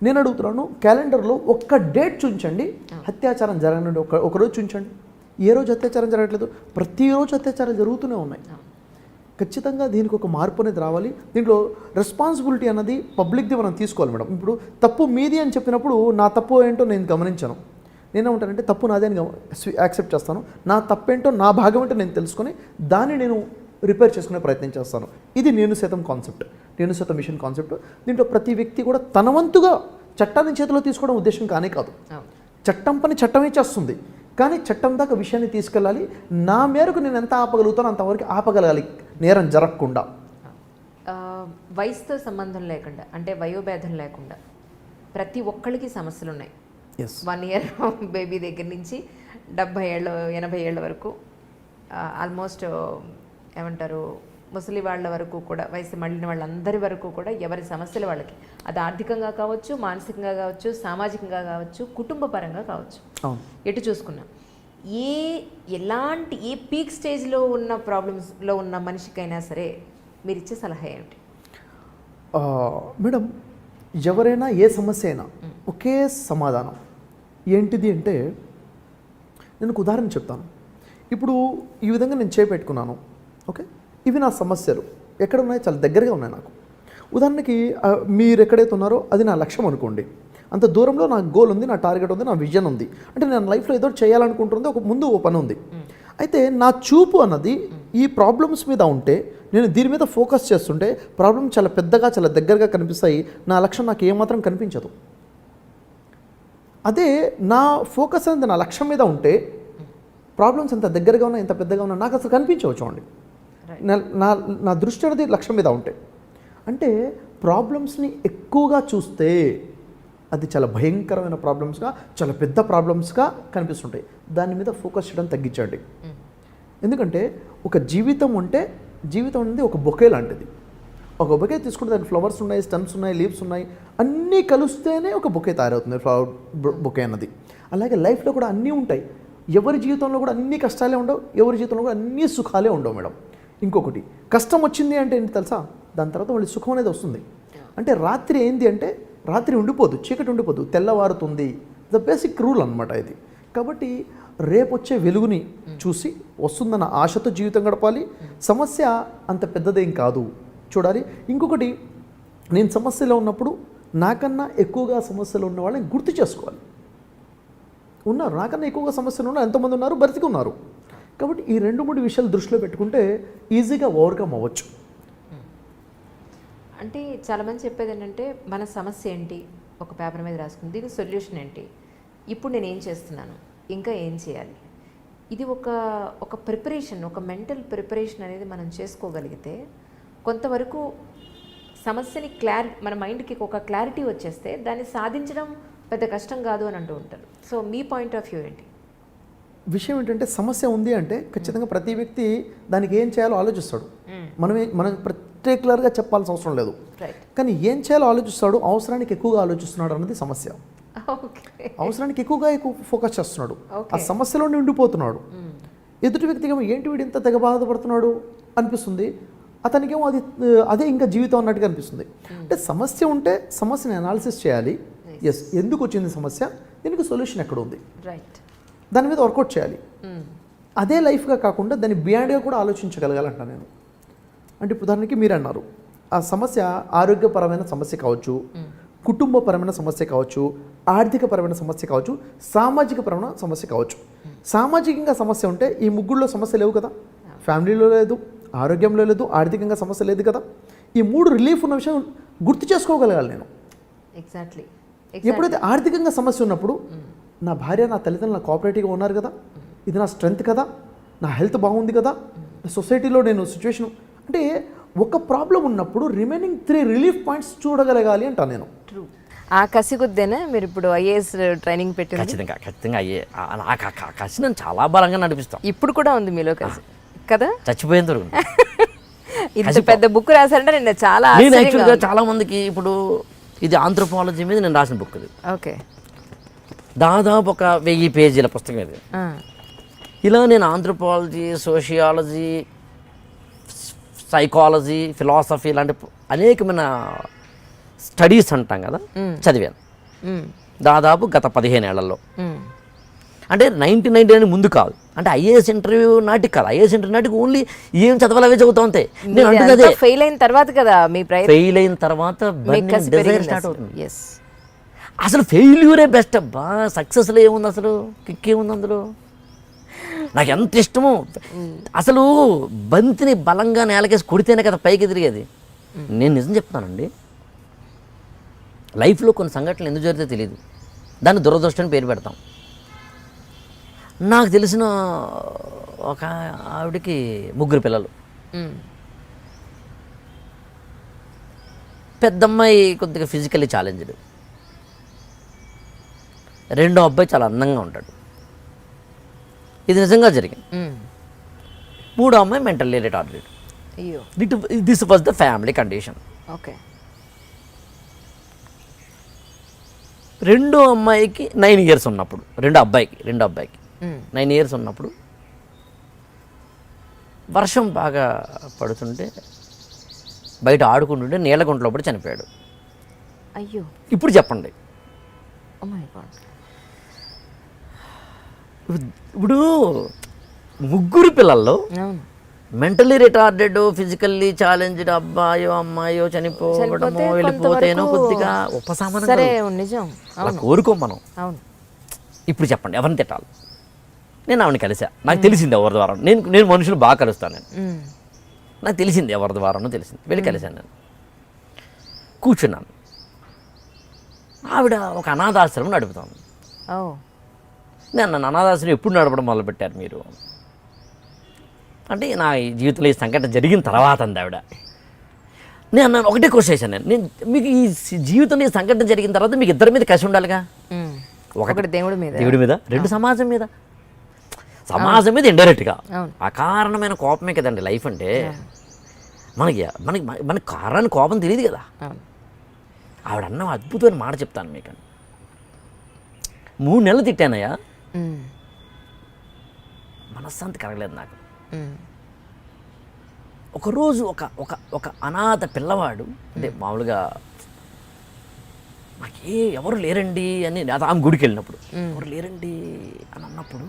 D: నేను అడుగుతున్నాను, క్యాలెండర్లో ఒక్క డేట్ చూపించండి అత్యాచారం జరగనండి. ఒకరోజు చూపించండి. ఏ రోజు అత్యాచారం జరగట్లేదు? ప్రతిరోజు అత్యాచారాలు జరుగుతూనే ఉన్నాయి. ఖచ్చితంగా దీనికి ఒక మార్పు అనేది రావాలి. దీంట్లో రెస్పాన్సిబిలిటీ అన్నది పబ్లిక్ది మనం తీసుకోవాలి మేడం. ఇప్పుడు తప్పు మీది అని చెప్పినప్పుడు నా తప్పు ఏంటో నేను గమనించాను. నేనేమంటానంటే తప్పు నాదే అని యాక్సెప్ట్ చేస్తాను. నా తప్పేంటో, నా భాగం ఏంటో నేను తెలుసుకొని దాన్ని నేను రిపేర్ చేసుకునే ప్రయత్నం చేస్తాను. ఇది నేను శాతం కాన్సెప్ట్, నేను శాతం మిషన్ కాన్సెప్ట్. దీంట్లో ప్రతి వ్యక్తి కూడా తన వంతుగా చట్టాన్ని చేతిలో తీసుకోవడం ఉద్దేశం కానే కాదు. చట్టం పని చట్టమే చేస్తుంది, కానీ చట్టం దాకా విషయాన్ని తీసుకెళ్ళాలి. నా మేరకు నేను ఎంత ఆపగలుగుతానో అంతవరకు ఆపగలగాలి, నేరం జరగకుండా.
A: వయసుతో సంబంధం లేకుండా, అంటే వయోభేదం లేకుండా ప్రతి ఒక్కరికి సమస్యలు ఉన్నాయి. 1 ఇయర్ బేబీ దగ్గర నుంచి 70 ఏళ్ళ 80 ఏళ్ళ వరకు, ఆల్మోస్ట్ ఏమంటారు ముసలి వాళ్ళ వరకు కూడా, వయసు మళ్ళిన వాళ్ళందరి వరకు కూడా ఎవరి సమస్యలు వాళ్ళకి, అది ఆర్థికంగా కావచ్చు, మానసికంగా కావచ్చు, సామాజికంగా కావచ్చు, కుటుంబ పరంగా కావచ్చు, ఎటు చూసుకున్నా ఎలాంటి ఏ పీక్ స్టేజ్లో ఉన్న ప్రాబ్లమ్స్లో ఉన్న మనిషికైనా సరే మీరు ఇచ్చే సలహా ఏమిటి?
D: మేడం, ఎవరైనా ఏ సమస్య అయినా ఒకే సమాధానం. ఏంటిది అంటే నేను ఒక ఉదాహరణ చెప్తాను. ఇప్పుడు ఈ విధంగా నేను చేపెట్టుకున్నాను, ఓకే, ఇవి నా సమస్యలు ఎక్కడ ఉన్నాయి, చాలా దగ్గరగా ఉన్నాయి నాకు. ఉదాహరణకి మీరు ఎక్కడైతే ఉన్నారో అది నా లక్ష్యం అనుకోండి. అంత దూరంలో నా గోల్ ఉంది, నా టార్గెట్ ఉంది, నా విజన్ ఉంది. అంటే నేను లైఫ్లో ఏదో చేయాలనుకుంటుంది, ముందు ఓ పని ఉంది. అయితే నా చూపు అన్నది ఈ ప్రాబ్లమ్స్ మీద ఉంటే, నేను దీని మీద ఫోకస్ చేస్తుంటే ప్రాబ్లమ్ చాలా పెద్దగా, చాలా దగ్గరగా కనిపిస్తాయి. నా లక్ష్యం నాకు ఏమాత్రం కనిపించదు. అదే నా ఫోకస్ అనేది నా లక్ష్యం మీద ఉంటే ప్రాబ్లమ్స్ ఎంత దగ్గరగా ఉన్నా ఎంత పెద్దగా ఉన్నా నాకు అసలు కనిపించవు చూడండి. నా దృష్టి అనేది లక్ష్యం మీద ఉంటే, అంటే ప్రాబ్లమ్స్ని ఎక్కువగా చూస్తే అది చాలా భయంకరమైన ప్రాబ్లమ్స్గా, చాలా పెద్ద ప్రాబ్లమ్స్గా కనిపిస్తుంటాయి. దాని మీద ఫోకస్ చేయడం తగ్గించండి. ఎందుకంటే ఒక జీవితం అంటే, జీవితం అనేది ఒక బొకే లాంటిది. ఒక బొకే తీసుకుంటే దాని ఫ్లవర్స్ ఉన్నాయి, స్టెమ్స్ ఉన్నాయి, లీవ్స్ ఉన్నాయి, అన్నీ కలిస్తేనే ఒక బొకే తయారవుతుంది, ఫ్లవర్ బొకే అన్నది. అలాగే లైఫ్లో కూడా అన్నీ ఉంటాయి. ఎవరి జీవితంలో కూడా అన్ని కష్టాలే ఉండవు, ఎవరి జీవితంలో కూడా అన్ని సుఖాలే ఉండవు మేడం. ఇంకొకటి, కష్టం వచ్చింది అంటే ఏంటి తెలుసా, దాని తర్వాత మళ్ళీ సుఖం అనేది వస్తుంది. అంటే రాత్రి ఏంది అంటే, రాత్రి ఉండిపోదు, చీకటి ఉండిపోదు, తెల్లవారుతుంది. ద బేసిక్ రూల్ అనమాట ఇది. కాబట్టి రేపు వచ్చే వెలుగుని చూసి వస్తుందన్న ఆశతో జీవితం గడపాలి. సమస్య అంత పెద్దదేం కాదు చూడాలి. ఇంకొకటి, నేను సమస్యలో ఉన్నప్పుడు నాకన్నా ఎక్కువగా సమస్యలు ఉన్న వాళ్ళని గుర్తు చేసుకోవాలి. ఉన్నారు, నాకన్నా ఎక్కువగా సమస్యలు ఉన్నారు, ఎంతమంది ఉన్నారు, బ్రతికి ఉన్నారు. కాబట్టి ఈ 2-3 విషయాలు దృష్టిలో పెట్టుకుంటే ఈజీగా ఓవర్కమ్ అవ్వచ్చు.
A: అంటే చాలామంది చెప్పేది ఏంటంటే, మన సమస్య ఏంటి ఒక పేపర్ మీద రాసుకుని, దీనికి సొల్యూషన్ ఏంటి, ఇప్పుడు నేను ఏం చేస్తున్నాను, ఇంకా ఏం చేయాలి. ఇది ఒక ప్రిపరేషన్, ఒక మెంటల్ ప్రిపరేషన్ అనేది మనం చేసుకోగలిగితే కొంతవరకు సమస్యని మన మైండ్కి ఒక క్లారిటీ వచ్చేస్తే దాన్ని సాధించడం పెద్ద కష్టం కాదు అని అంటూ ఉంటారు. So me point of view ఏంటి?
D: విషయం ఏంటంటే, సమస్య ఉంది అంటే ఖచ్చితంగా ప్రతి వ్యక్తి దానికి ఏం చేయాలో ఆలోచిస్తాడు. మనం పర్టికులర్గా చెప్పాల్సిన అవసరం లేదు. కానీ ఏం చేయాలో ఆలోచిస్తాడు, అవసరానికి ఎక్కువగా ఆలోచిస్తున్నాడు అన్నది సమస్య. అవసరానికి ఎక్కువ ఫోకస్ చేస్తున్నాడు, ఆ సమస్యలోనే ఉండిపోతున్నాడు. ఎదుటి వ్యక్తికి ఏంటి వీడు ఇంత తెగ బాధపడుతున్నాడు అనిపిస్తుంది, అతనికేమో అదే ఇంకా జీవితం అన్నట్టుగా అనిపిస్తుంది. అంటే సమస్య ఉంటే సమస్యని అనాలిసిస్ చేయాలి. ఎస్, ఎందుకు వచ్చింది సమస్య, దీనికి సొల్యూషన్ ఎక్కడ ఉంది, దాని మీద వర్కౌట్ చేయాలి. అదే లైఫ్గా కాకుండా దాన్ని బియాండ్గా కూడా ఆలోచించగలగాలంట నేను. అంటే ఉదాహరణకి మీరు అన్నారు, ఆ సమస్య ఆరోగ్యపరమైన సమస్య కావచ్చు, కుటుంబపరమైన సమస్య కావచ్చు, ఆర్థికపరమైన సమస్య కావచ్చు, సామాజికపరమైన సమస్య కావచ్చు. సామాజికంగా సమస్య ఉంటే ఈ ముగ్గురులో సమస్య లేవు కదా. ఫ్యామిలీలో లేదు, ఆరోగ్యంలో లేదు, ఆర్థికంగా సమస్య లేదు కదా. ఈ 3 రిలీఫ్ ఉన్న విషయం గుర్తు చేసుకోగలగాలి నేను.
A: ఎగ్జాక్ట్లీ.
D: ఎప్పుడైతే ఆర్థికంగా సమస్య ఉన్నప్పుడు నా భార్య, నా తల్లిదండ్రులు నా కోఆపరేటివ్గా ఉన్నారు కదా, ఇది నా స్ట్రెంగ్త్ కదా, నా హెల్త్ బాగుంది కదా, సొసైటీలో నేను సిచ్యువేషన్, అంటే ఒక ప్రాబ్లం ఉన్నప్పుడు రిమైనింగ్ 3 రిలీఫ్ పాయింట్స్ చూడగలగాలి అంటా నేను.
A: ట్రూ. ఆ కసి కొద్దేనా మీరు ఇప్పుడు ఐఏఎస్ ట్రైనింగ్ పెట్టింది?
E: ఖచ్చితంగా నాకు ఆ కసి నేను చాలా బలంగా నడిపిస్తాం.
A: ఇప్పుడు కూడా ఉంది మీలో కసి కదా,
E: చచ్చిపోయేంత వరకు.
A: ఇంత పెద్ద బుక్ రాశారంటే నేను చాలా
E: యాక్చువల్గా చాలా మందికి ఇప్పుడు ఇది ఆంథ్రోపాలజీ మీద నేను రాసిన బుక్ ఇది.
A: ఓకే.
E: దాదాపు ఒక 1000 పేజీల పుస్తకం ఇది. ఇలా నేను ఆంథ్రోపాలజీ, సోషియాలజీ, సైకాలజీ, ఫిలాసఫీ ఇలాంటి అనేకమైన స్టడీస్ అంటాం కదా, చదివాను దాదాపు గత 15 ఏళ్లలో. అంటే 1999 ముందు కాదు, అంటే ఐఏఎస్ ఇంటర్వ్యూ నాటికి కాదు, ఐఏఎస్ ఇంటర్వ్యూ నాటికి ఓన్లీ ఏం చదవాలి అవే చదువుతా ఉంటాయి. నేను అంటున్నదే
A: ఫెయిల్ అయిన తర్వాత కదా మీ
E: ఫెయిల్ అయిన తర్వాత స్టార్ట్ అవుతుంది. అసలు ఫెయిల్యూరే బెస్ట్ అబ్బా, సక్సెస్లో ఏముంది, అసలు కిక్ ఏముంది అందులో. నాకు ఎంత ఇష్టమో అసలు, బంతిని బలంగా నేలకేసి కొడితేనే కదా పైకి తిరిగేది. నేను నిజం చెప్తానండి, లైఫ్లో కొన్ని సంఘటనలు ఎందుకు జరిగితే తెలియదు, దాన్ని దురదృష్టం పేరు పెడతాం. నాకు తెలిసిన ఒక ఆవిడకి 3 పిల్లలు. పెద్దమ్మాయి కొద్దిగా ఫిజికల్లీ ఛాలెంజ్డ్, రెండో అబ్బాయి చాలా అందంగా ఉంటాడు. ఇది నిజంగా జరిగింది. 3వ అమ్మాయి mentally retarded. This was the family condition.
A: Okay.
E: రెండో అమ్మాయికి 9 ఇయర్స్ ఉన్నప్పుడు, రెండో అబ్బాయికి 9 ఇయర్స్ ఉన్నప్పుడు వర్షం బాగా పడుతుంటే బయట ఆడుకుంటుంటే నీళ్ళగుంటలో పడి చనిపోయాడు.
A: అయ్యో.
E: ఇప్పుడు చెప్పండి, ఇప్పుడు 3 పిల్లల్లో మెంటలీ రిటార్డెడ్, ఫిజికల్లీ ఛాలెంజ్డ్ అబ్బాయో అమ్మాయో చనిపోవడమో వెళ్ళిపోతేనో కొద్దిగా ఉపశమనం కోరుకోం మనం. ఇప్పుడు చెప్పండి, ఎవరిని తిట్టాలి? నేను ఆవిడని కలిసా, నాకు తెలిసింది ఎవరి ద్వారా. నేను మనుషులు బాగా కలుస్తాను, నాకు తెలిసింది ఎవరి ద్వారానో తెలిసింది. వెళ్ళి కలిశాను, నేను కూర్చున్నాను. ఆవిడ ఒక అనాథాశ్రమం నడుపుతాను.
A: ఓ
E: నేను అనాథాశ్రమం ఎప్పుడు నడపడం మొదలుపెట్టారు మీరు అంటే నా ఈ జీవితంలో ఈ సంఘటన జరిగిన తర్వాత అంది ఆవిడ. నేను అన్నాను ఒకటే క్వశ్చన్ వేసాను నేను మీకు ఈ జీవితంలో ఈ సంఘటన జరిగిన తర్వాత మీకు ఇద్దరి మీద కసి ఉండాలిగా.
A: ఒకటి దేవుడి మీద,
E: దేవుడి మీద, రెండు సమాజం మీద. సమాజం మీద ఇండైరెక్ట్గా
A: అవును.
E: అకారణమైన కోపమే కదండి లైఫ్ అంటే. మనకి మనకి మనకి కారణాన్ని కోపం తెలియదు కదా.
A: అవును.
E: ఆవిడ అన్న అద్భుతమైన మాట చెప్తాను మీకు. 3 నెలలు తిట్టానయ్యా, మనశ్శాంతి కలగలేదు నాకు. ఒకరోజు ఒక ఒక ఒక అనాథ పిల్లవాడు అంటే మామూలుగా నాకే ఎవరు లేరండి అని ఆమె గుడికి వెళ్ళినప్పుడు ఎవరు లేరండి అని అన్నప్పుడు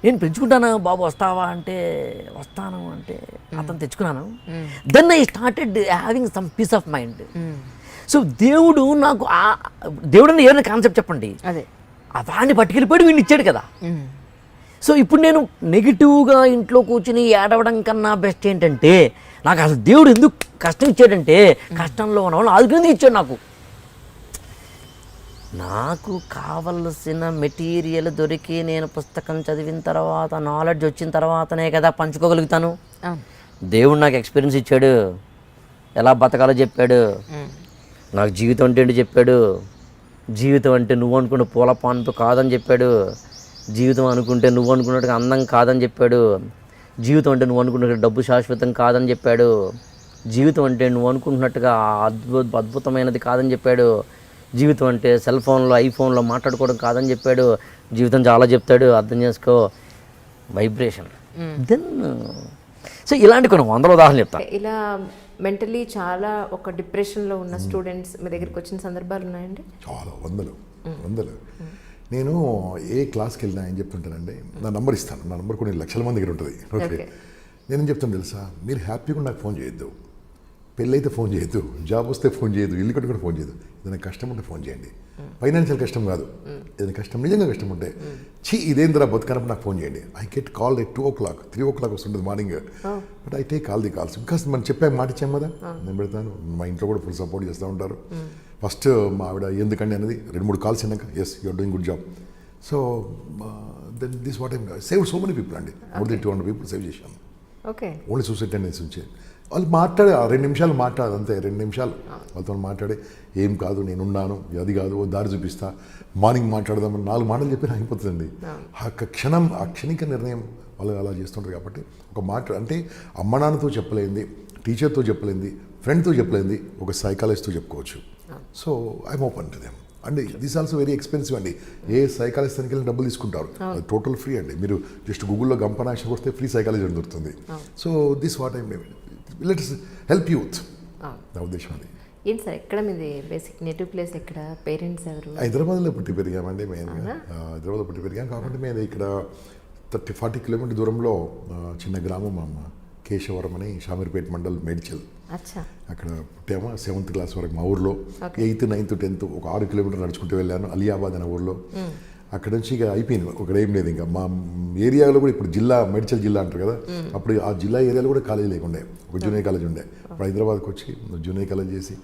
E: నేను పెంచుకుంటాను బాబు వస్తావా అంటే వస్తాను అంటే అతను తెచ్చుకున్నాను. Then I started having some peace of mind. So దేవుడు నాకు దేవుడు అని ఏమైనా కాన్సెప్ట్ చెప్పండి,
A: అదే
E: వాడిని పట్టుకెళ్ళిపోయి వీడిని ఇచ్చాడు కదా. సో ఇప్పుడు నేను నెగిటివ్గా ఇంట్లో కూర్చుని ఏడవడం కన్నా బెస్ట్ ఏంటంటే నాకు అసలు దేవుడు ఎందుకు కష్టం ఇచ్చాడంటే కష్టంలో ఉన్న వాళ్ళు ఆదుకునేందుకు ఇచ్చాడు నాకు. నాకు కావలసిన మెటీరియల్ దొరికి నేను పుస్తకం చదివిన తర్వాత నాలెడ్జ్ వచ్చిన తర్వాతనే కదా పంచుకోగలుగుతాను. దేవుడు నాకు ఎక్స్పీరియన్స్ ఇచ్చాడు, ఎలా బతకాలో చెప్పాడు, నాకు జీవితం అంటే ఏంటి చెప్పాడు. జీవితం అంటే నువ్వు అనుకున్న పూల పాన్పు కాదని చెప్పాడు. జీవితం అనుకుంటే నువ్వు అనుకున్నట్టుగా అందం కాదని చెప్పాడు. జీవితం అంటే నువ్వు అనుకున్నట్టుగా డబ్బు శాశ్వతం కాదని చెప్పాడు. జీవితం అంటే నువ్వు అనుకుంటున్నట్టుగా అద్భుతమైనది కాదని చెప్పాడు. జీవితం అంటే సెల్ ఫోన్లో ఐఫోన్లో మాట్లాడుకోవడం కాదని చెప్పాడు. జీవితం చాలా చెప్తాడు, అర్థం చేసుకో. వైబ్రేషన్. దెన్ సో ఇలాంటి కొన్ని 100 ఉదాహరణలు చెప్తాను.
A: ఇలా మెంటలీ చాలా ఒక డిప్రెషన్లో ఉన్న స్టూడెంట్స్ మీ దగ్గరికి వచ్చిన సందర్భాలు ఉన్నాయండి?
F: చాలా వందలు. నేను ఏ క్లాస్కి వెళ్ళినా ఏం చెప్తుంటానండి, నా నంబర్ ఇస్తాను. నా నంబర్ కొన్ని లక్షల మంది దగ్గర ఉంటుంది. ఓకే, నేనేం చెప్తాను తెలుసా, మీరు హ్యాపీగా నాకు ఫోన్ చేయొద్దు, పెళ్ళైతే ఫోన్ చేయొద్దు, జాబ్ వస్తే ఫోన్ చేయొద్దు, ఇల్లు కట్టుకుని ఫోన్ చేయొద్దు. ఏదైనా కష్టం ఉంటే ఫోన్ చేయండి. ఫైనాన్షియల్ కష్టం కాదు, ఏదైనా కష్టం నిజంగా కష్టం ఉంటే ఇదేంద్రా బతుకనప్పుడు నాకు ఫోన్ చేయండి. I get call at 2 o'clock 3 o'clock వస్తుంటుంది morning. But I take all the calls because మనం చెప్పే మాట ఇచ్చాం కదా, నేను పెడతాను. మా ఇంట్లో కూడా ఫుల్ సపోర్ట్ చేస్తూ ఉంటారు. ఫస్ట్ మా ఆవిడ ఎందుకండి అనేది 2-3 కాల్స్ అయినాక yes you're doing good job. So then this what I'm save so many people అండి. మోర్ దెన్ 200 people సేవ్ చేశాను.
A: ఓకే,
F: ఓన్లీ సూసైడ్ టెండెన్సీ నుంచి. వాళ్ళు మాట్లాడే 2 నిమిషాలు మాట్లాడదు అంతే, 2 నిమిషాలు వాళ్ళతో మాట్లాడే ఏం కాదు నేనున్నాను, అది కాదు ఓ దారి చూపిస్తా, మార్నింగ్ మాట్లాడదామని 4 మాటలు చెప్పి అయిపోతుందండి. ఆ క్షణిక నిర్ణయం వాళ్ళు అలా చేస్తుంటారు. కాబట్టి ఒక మాట అంటే అమ్మ నాన్నతో చెప్పలేంది, టీచర్తో చెప్పలేంది, ఫ్రెండ్తో చెప్పలేంది ఒక సైకాలజిస్ట్తో చెప్పుకోవచ్చు. So I'm open to them. And this also very expensive అండి. ఏ సైకాలజిస్ట్కి వెళ్ళి డబ్బులు తీసుకుంటారు, అది టోటల్ ఫ్రీ అండి. మీరు జస్ట్ గూగుల్లో గంపనాక్ష కొడితే ఫ్రీ సైకాలజీ అని దొరుకుతుంది. So this what I'm let's help youth, నా ఉద్దేశం అది.
A: ఏంటి సార్ ఎక్కడ మీది బేసిక్ నేటివ్ ప్లేస్ ఎక్కడ, పేరెంట్స్ ఎవరు?
F: హైదరాబాద్లో పుట్టి పెరిగామండి మెయిన్గా. హైదరాబాద్లో పుట్టి పెరిగాం కాబట్టి మేము ఇక్కడ 30-40 కిలోమీటర్ దూరంలో చిన్న గ్రామం అమ్మ కేశవరం అని, షామీర్పేట మండల్, మేడ్చల్. అక్కడ పుట్టాము. 7th క్లాస్ వరకు మా ఊర్లో. 8th, 9th, 10th ఒక 6 కిలోమీటర్లు నడుచుకుంటూ వెళ్ళాను అలియాబాద్ అనే ఊర్లో. అక్కడ నుంచి ఇక అయిపోయింది, ఒకటి ఏం లేదు. ఇంకా మా ఏరియాలో కూడా ఇప్పుడు జిల్లా మేడ్చల్ జిల్లా అంటారు కదా, అప్పుడు ఆ జిల్లా ఏరియాలో కూడా కాలేజీ లేకుండే, ఒక జూనియర్ కాలేజ్ ఉండే. అప్పుడు హైదరాబాద్కి వచ్చి జూనియర్ కాలేజ్ చేసి,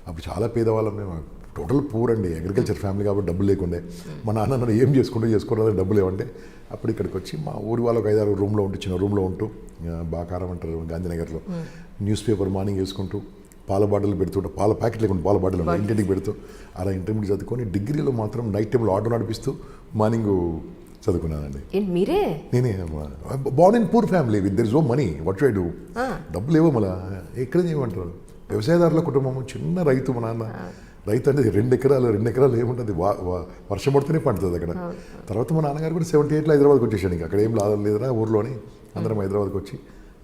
F: అప్పుడు చాలా పేదవాళ్ళం మేము, టోటల్ పూర్ అండి, అగ్రికల్చర్ ఫ్యామిలీ కాబట్టి డబ్బులు లేకుండే. మా నాన్న నన్ను ఏం చేసుకోవడం డబ్బులు ఏమంటే అప్పుడు ఇక్కడికి వచ్చి మా ఊరి వాళ్ళకి 5-6 రూమ్లో ఉంటూ, చిన్న రూమ్లో ఉంటూ, బాకారం అంటారు గాంధీనగర్లో, న్యూస్ పేపర్ మార్నింగ్ వేసుకుంటూ, పాల బాటిల్ పెడుతుంటే, పాల ప్యాకెట్ లేకుండా పాల బాటిల్ ఇంటింటికి పెడుతూ అలా ఇంటర్మీడియట్ చదువుకొని, డిగ్రీలో మాత్రం నైట్ టైంలో ఆటో నడిపిస్తూ మార్నింగ్ చదువుకున్నానండి. నేనే born in poor family with there is no money, what should I do? డబ్బులు ఏవో మళ్ళీ ఎక్కడ చేయమంటారు. వ్యవసాయదారుల కుటుంబం, చిన్న రైతు. మా నాన్న రైతు అంటే 2 ఎకరాలు ఏముంటుంది, వర్షం పడితేనే పండుతుంది అక్కడ. తర్వాత మా నాన్నగారు కూడా 78లో హైదరాబాద్కి వచ్చేసాడు. ఇంకా అక్కడ ఏం లాభం లేదురా ఊర్లోని, అందరం హైదరాబాద్కి వచ్చి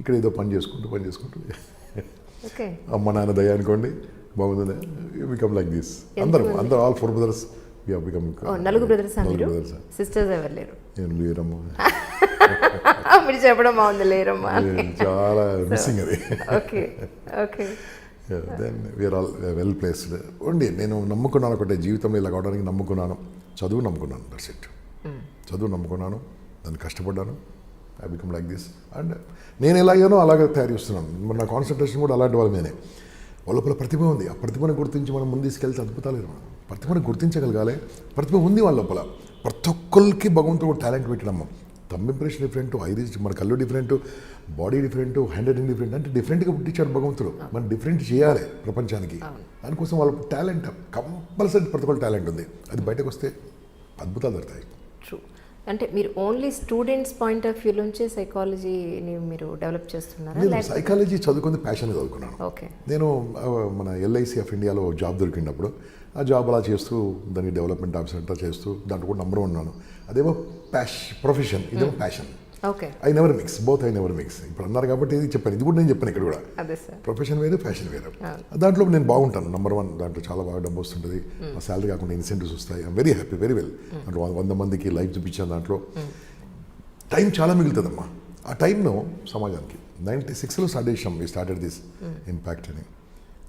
F: ఇక్కడ ఏదో పని చేసుకుంటూ అమ్మ నాన్న దయ అనుకోండి బాగుంది, బికమ్ లైక్ దిస్. అందరూ all 4 brothers we have become.
A: 4 brothers. Sisters ఎవరు లేరు?
F: నేను లేరమ్మా.
A: మీరు చెప్పడం బాగుంది, లేరమ్మా.
F: చాలా మిస్సింగ్ అది.
A: Okay
F: then we're all well placed. ఉండి నేను నమ్ముకున్నాను ఒకటే, జీవితంలో ఇలా కావడానికి నమ్ముకున్నాను, చదువు నమ్ముకున్నాను. That's it. చదువు నమ్ముకున్నాను, దాన్ని కష్టపడ్డాను. I become like this. And నేను ఎలాగానో అలాగే తయారు చేస్తున్నాను. నా కాన్సన్ట్రేషన్ కూడా అలాంటి వాళ్ళ మీదే. వాళ్ళ ప్రతిభ ఉంది, ఆ ప్రతిభను గుర్తించి మనం ముందు తీసుకెళ్తే అద్భుతాలు ప్రతిభను గుర్తించగలగాలి. ప్రతిభ ఉంది వాళ్ళ లోపల. ప్రతి ఒక్కరికి భగవంతుడు టాలెంట్ పెట్టడమ్మ. తమ్ ఇంప్రెషన్ డిఫరెంట్, ఐరిస్ మన కళ్ళు different, body different, hand writing different, అంటే డిఫరెంట్గా పుట్టించాడు భగవంతుడు. మనం డిఫరెంట్ చేయాలి ప్రపంచానికి. దానికోసం వాళ్ళ టాలెంట్ కంపల్సరీ ప్రతి ఒక్కరు టాలెంట్ ఉంది. అది బయటకు వస్తే అద్భుతాలు జరుగుతాయి.
A: ట్రూ. అంటే మీరు only students point of view నుంచి సైకాలజీని మీరు డెవలప్ చేస్తున్నారా?
F: నేను సైకాలజీ చదువుకుంది ప్యాషన్ చదువుకున్నాను.
A: ఓకే.
F: నేను మన ఎల్ఐసి ఆఫ్ ఇండియాలో జాబ్ దొరికినప్పుడు ఆ జాబ్ అలా చేస్తూ దానికి డెవలప్మెంట్ ఆఫీసర్ అంతా చేస్తూ దాంట్లో కూడా నంబర్ ఉన్నాను. అదేమో ప్రొఫెషన్, ఇదేమో passion.
A: Okay.
F: I never mix, both I never mix. ఇప్పుడు అన్నారు కాబట్టి ఇది చెప్పాను, ఇది కూడా నేను చెప్పాను ఇక్కడ కూడా.
A: అదే సార్.
F: ప్రొఫెషన్ వేరు, ఫ్యాషన్ వేరు. దాంట్లో నేను బాగుంటాను, నెంబర్ 1. దాంట్లో చాలా బాగా డబ్బు వస్తుంటుంది, మా శాలరీ కాకుండా ఇన్సెంటివ్స్ వస్తాయి. I'm very happy, very well. దాంట్లో 100 మందికి లైఫ్ చూపించాను. దాంట్లో టైం చాలా మిగులుతుందమ్మా. ఆ టైంను సమాజానికి 96లో స్టార్ట్ చేసాం. మీ స్టార్టెడ్ దిస్ ఇంపాక్ట్ అని.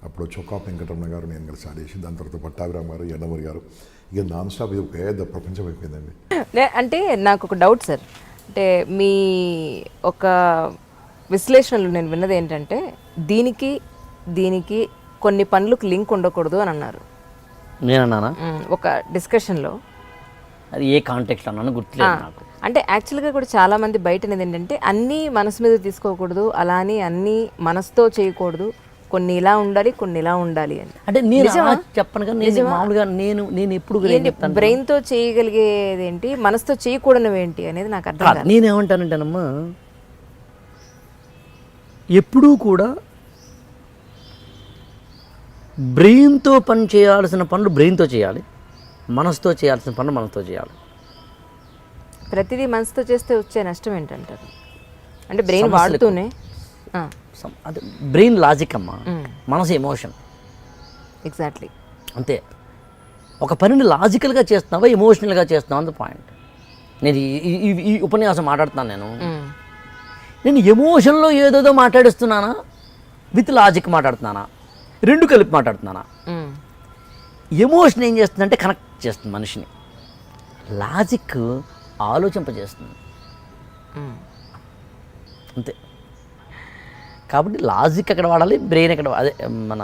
F: అప్పుడు చొక్కా వెంకటరమణ గారు, నేను కలిసి స్టార్ట్ చేసి, దాని తర్వాత పట్టాభిరామ్ గారు, ఎండమూరి గారు, ఇక నాన్ స్టాప్ ఇది పెద్ద ప్రపంచం అయిపోయిందండి.
A: అంటే నాకు ఒక డౌట్ సార్. అంటే మీ ఒక విశ్లేషణలు నేను విన్నది ఏంటంటే దీనికి కొన్ని పనులకు లింక్ ఉండకూడదు అని అన్నారు.
E: నేనన్నానా?
A: ఒక డిస్కషన్లో.
E: అది ఏ కాంటెక్స్ట్ అన్నాను గుర్తులేదు నాకు.
A: అంటే యాక్చువల్గా కూడా చాలా మంది బయట అనేది ఏంటంటే అన్నీ మనసు మీద తీసుకోకూడదు, అలా అని అన్నీ మనసుతో చేయకూడదు, కొన్ని ఇలా ఉండాలి, కొన్ని ఇలా ఉండాలి అని.
E: అంటే నేను చెప్పను కానీ నేను మామూలుగా నేను ఎప్పుడు
A: బ్రెయిన్ తో చేయగలిగేది ఏంటి, మనసుతో చేయకూడనివి ఏంటి అనేది నాకు అర్థం కాదు.
E: నేనేమంటానంటేనమ్మా, ఎప్పుడూ కూడా బ్రెయిన్తో పని చేయాల్సిన పనులు బ్రెయిన్తో చేయాలి, మనసుతో చేయాల్సిన పనులు మనసుతో చేయాలి.
A: ప్రతిదీ మనసుతో చేస్తే వచ్చే నష్టం ఏంటంటారు? అంటే బ్రెయిన్ వాడుతూనే
E: అది బ్రెయిన్ లాజిక్ అమ్మా, మనసు ఎమోషన్.
A: ఎగ్జాక్ట్లీ
E: అంతే. ఒక పనిని లాజికల్గా చేస్తున్నావా, ఎమోషనల్గా చేస్తున్నావా అంత పాయింట్. నేను ఈ ఉపన్యాసం మాట్లాడుతున్నాను, నేను ఎమోషన్లో ఏదోదో మాట్లాడిస్తున్నానా, విత్ లాజిక్ మాట్లాడుతున్నానా, రెండు కలిపి మాట్లాడుతున్నానా? ఎమోషన్ ఏం చేస్తుందంటే కనెక్ట్ చేస్తుంది మనిషిని, లాజిక్ ఆలోచింపజేస్తుంది. అంతే. కాబట్టి లాజిక్ ఎక్కడ వాడాలి, బ్రెయిన్ ఎక్కడ, అదే మన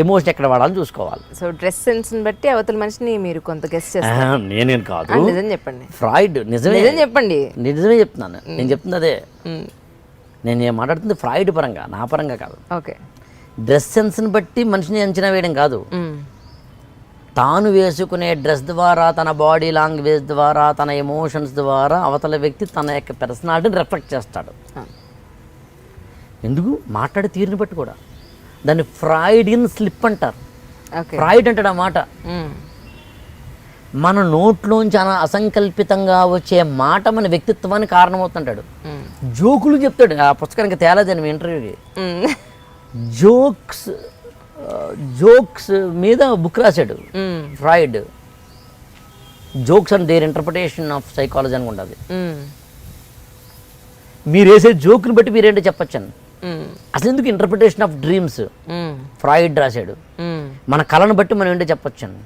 E: ఎమోషన్ ఎక్కడ వాడాలని చూసుకోవాలి.
A: సో డ్రెస్ సెన్స్ని బట్టి అవతల మనిషిని మీరు కొంత గెస్ చేస్తారు.
E: నేనేం కాదు,
A: నిజం చెప్పండి.
E: ఫ్రాయిడ్ నిజమే
A: చెప్పండి.
E: నిజమే చెప్తున్నాను. నేను చెప్తుంది అదే. నేను మాట్లాడుతుంది ఫ్రాయిడ్ పరంగా, నా పరంగా కాదు.
A: ఓకే.
E: డ్రెస్ సెన్స్ని బట్టి మనిషిని అంచనా వేయడం కాదు, తాను వేసుకునే డ్రెస్ ద్వారా, తన బాడీ లాంగ్వేజ్ ద్వారా, తన ఎమోషన్స్ ద్వారా అవతల వ్యక్తి తన యొక్క పర్సనాలిటీని రిఫ్లెక్ట్ చేస్తాడు. ఎందుకు మాట్లాడే తీరుని బట్టి కూడా. దాన్ని ఫ్రాయిడియన్ స్లిప్ అంటారు. ఫ్రాయిడ్ అంటాడు ఆ మాట. మన నోట్లోంచి అసంకల్పితంగా వచ్చే మాట మన వ్యక్తిత్వానికి కారణమవుతుంటాడు. జోకులు చెప్తాడు. ఆ పుస్తకానికి తేలేదని మీ ఇంటర్వ్యూకి జోక్స్ మీద బుక్ రాశాడు Freud. Jokes and their interpretation of psychology అని ఉంటుంది. మీరు వేసే జోక్ని బట్టి మీరేంటో చెప్పచ్చండి. అసలు ఎందుకు ఇంటర్ప్రిటేషన్ ఆఫ్ డ్రీమ్స్ ఫ్రాయిడ్ రాశాడు. మన కళను బట్టి మనం ఏంటో చెప్పొచ్చండి.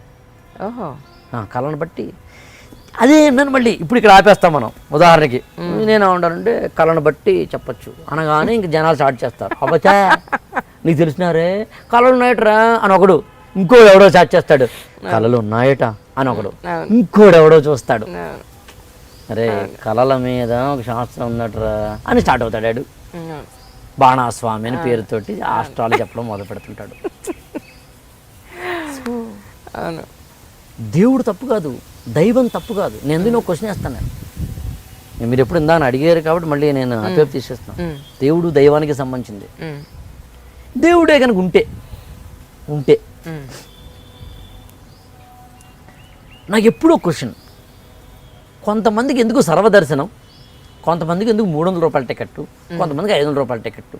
E: కళను బట్టి అదే నన్ను మళ్ళీ ఇప్పుడు ఇక్కడ ఆపేస్తాం మనం. ఉదాహరణకి నేనేమంటానంటే కళను బట్టి చెప్పచ్చు అనగానే ఇంక జనాలు స్టార్ట్ చేస్తారు. అబ్బచ్చా నీకు తెలిసినారే కళలు ఉన్నాయటరా అని ఒకడు, ఇంకోడు ఎవడో స్టార్ట్ చేస్తాడు కళలు ఉన్నాయట అని ఒకడు, ఇంకోడు ఎవడో చూస్తాడు అరే కళల మీద ఒక శాస్త్రం ఉందటరా అని స్టార్ట్ అవుతాడు. బాణాస్వామి అని పేరుతోటి ఆస్ట్రాలు చెప్పడం మొదలు పెడుతుంటాడు. దేవుడు తప్పు కాదు, దైవం తప్పు కాదు. నేను ఎందుకు ఒక క్వశ్చన్ వేస్తాను. నేను మీరు ఎప్పుడు ఇందాక అడిగారు కాబట్టి మళ్ళీ నేను అటువైపు తీసేస్తున్నాను. దేవుడు దైవానికి సంబంధించింది. దేవుడే కనుక ఉంటే నాకు ఎప్పుడూ క్వశ్చన్, కొంతమందికి ఎందుకు సర్వదర్శనం, కొంతమందికి ఎందుకు 300 రూపాయల టికెట్టు, కొంతమందికి 500 రూపాయల టికెట్టు,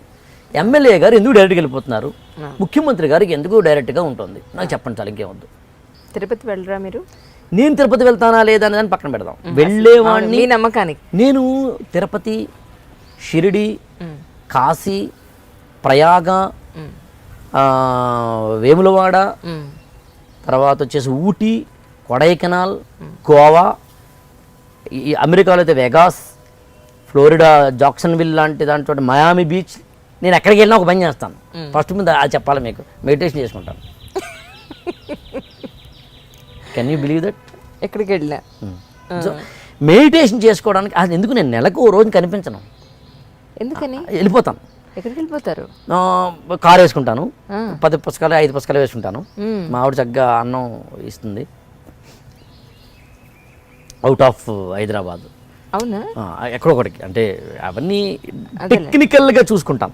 E: ఎమ్మెల్యే గారు ఎందుకు డైరెక్ట్గా వెళ్ళిపోతున్నారు, ముఖ్యమంత్రి గారికి ఎందుకు డైరెక్ట్గా ఉంటుంది, నాకు చెప్పండి చాలు, ఇంకేమొద్దు.
A: తిరుపతి వెళ్ళరా మీరు?
E: నేను తిరుపతి వెళ్తానా లేదా అని పక్కన పెడదాం. వెళ్ళేవాడిని
A: నమ్మకానికి.
E: నేను తిరుపతి, షిరిడి, కాశీ, ప్రయాగ, వేములవాడ, తర్వాత వచ్చేసి ఊటీ, కొడైకెనాల్, గోవా, ఈ అమెరికాలో అయితే వెగాస్, ఫ్లోరిడా జాక్సన్విల్ లాంటి దాంట్లో మయామి బీచ్. నేను ఎక్కడికి వెళ్ళినా ఒక పని చేస్తాను. ఫస్ట్ ముందు అది చెప్పాలి మీకు, మెడిటేషన్ చేసుకుంటాను. Can you believe that?
A: ఎక్కడికి వెళ్ళా
E: సో మెడిటేషన్ చేసుకోవడానికి అది ఎందుకు నేను నెలకు ఓ రోజు కనిపించను,
A: ఎందుకని?
E: వెళ్ళిపోతాను.
A: ఎక్కడికి వెళ్ళిపోతారు?
E: కారు వేసుకుంటాను, 10 పుస్తకాలు 5 పుస్తకాలు వేసుకుంటాను. మా ఆవిడ చక్కగా అన్నం ఇస్తుంది అవుట్ ఆఫ్ హైదరాబాద్.
A: అవునా?
E: ఎక్కడో ఒకటికి, అంటే అవన్నీ టెక్నికల్గా చూసుకుంటాం.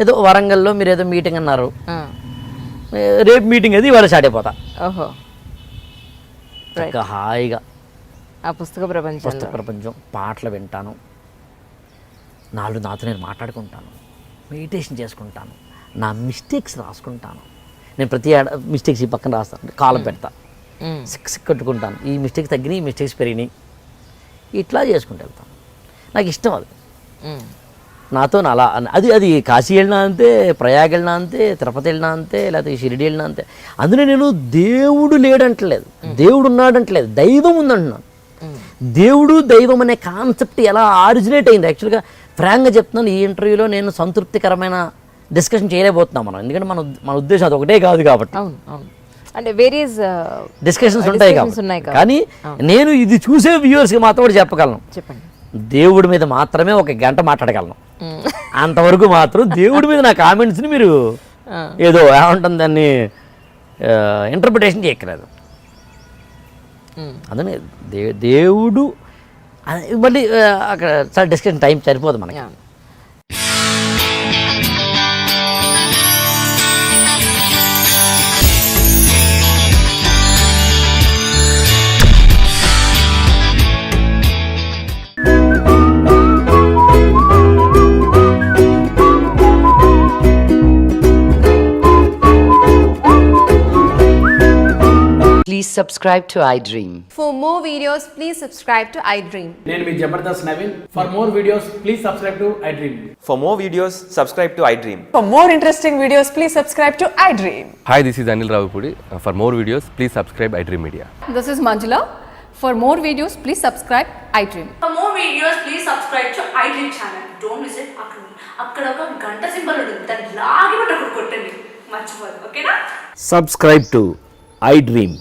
E: ఏదో వరంగల్లో మీరు ఏదో మీటింగ్ అన్నారు, రేపు మీటింగ్ అది ఇవాళ స్టార్ట్ అయిపోతా.
A: ఓహో,
E: చక్కగా హాయిగా
A: ఆ పుస్తక ప్రపంచం, పాటలు వింటాను, నాతో నేను మాట్లాడుకుంటాను, మెడిటేషన్ చేసుకుంటాను, నా మిస్టేక్స్ రాసుకుంటాను. నేను ప్రతి మిస్టేక్స్ ఈ పక్కన రాస్తాను, కాలం పెడతా, కట్టుకుంటాను. ఈ మిస్టేక్స్ తగ్గినాయి, ఈ మిస్టేక్స్ పెరిగినాయి, ఇట్లా చేసుకుంటూ వెళ్తాను. నాకు ఇష్టం అది. నాతో అలా అది కాశీ వెళ్ళినా అంతే, ప్రయాగ్ వెళ్ళినా అంతే, తిరుపతి వెళ్ళినా అంతే, లేకపోతే షిరిడి వెళ్ళినా అంతే. అందులో నేను దేవుడు లేడంటలేదు, దేవుడు ఉన్నాడంటలేదు, దైవం ఉందంటున్నాను. దేవుడు దైవం అనే కాన్సెప్ట్ ఎలా ఆరిజినేట్ అయింది? యాక్చువల్గా ఫ్రాంక్గా చెప్తున్నాను, ఈ ఇంటర్వ్యూలో నేను సంతృప్తికరమైన డిస్కషన్ చేయలేకపోతున్నాం మనం, ఎందుకంటే మన ఉద్దేశం అది ఒకటే కాదు కాబట్టి. అంటే వేరియస్
E: డిస్కషన్స్ ఉంటాయి కాబట్టి. కానీ నేను ఇది చూసే వ్యూవర్స్కి మాత్రం కూడా చెప్పగలను, చెప్పండి, దేవుడి మీద మాత్రమే 1 గంట మాట్లాడగలను. అంతవరకు మాత్రం దేవుడి మీద నా కామెంట్స్ని మీరు ఏదో ఏమంటుంది దాన్ని ఇంటర్ప్రిటేషన్ చేయక్కర్లేదు. అందుకని దేవుడు మళ్ళీ అక్కడ చాలా డిస్కషన్ టైం సరిపోదు మనకి.
G: Please subscribe to iDream.
H: For more videos, please subscribe to iDream.
I: నేను మీ Jabardasth Naveen. For more videos, please subscribe to iDream.
J: For more videos, subscribe to iDream.
H: For more interesting videos, please subscribe to iDream.
K: Hi, this is Anil Ravipudi. For more videos, please subscribe iDream Media.
H: This is Manjula. For more videos, please subscribe iDream.
L: For more videos, please subscribe to iDream channel. Don't miss it. అక్కడ ఒక గంట symbol ఉంటుంది, దాన్ని లాగి కొట్టండి, మర్చిపోదు. ఓకేనా?
E: Subscribe to iDream.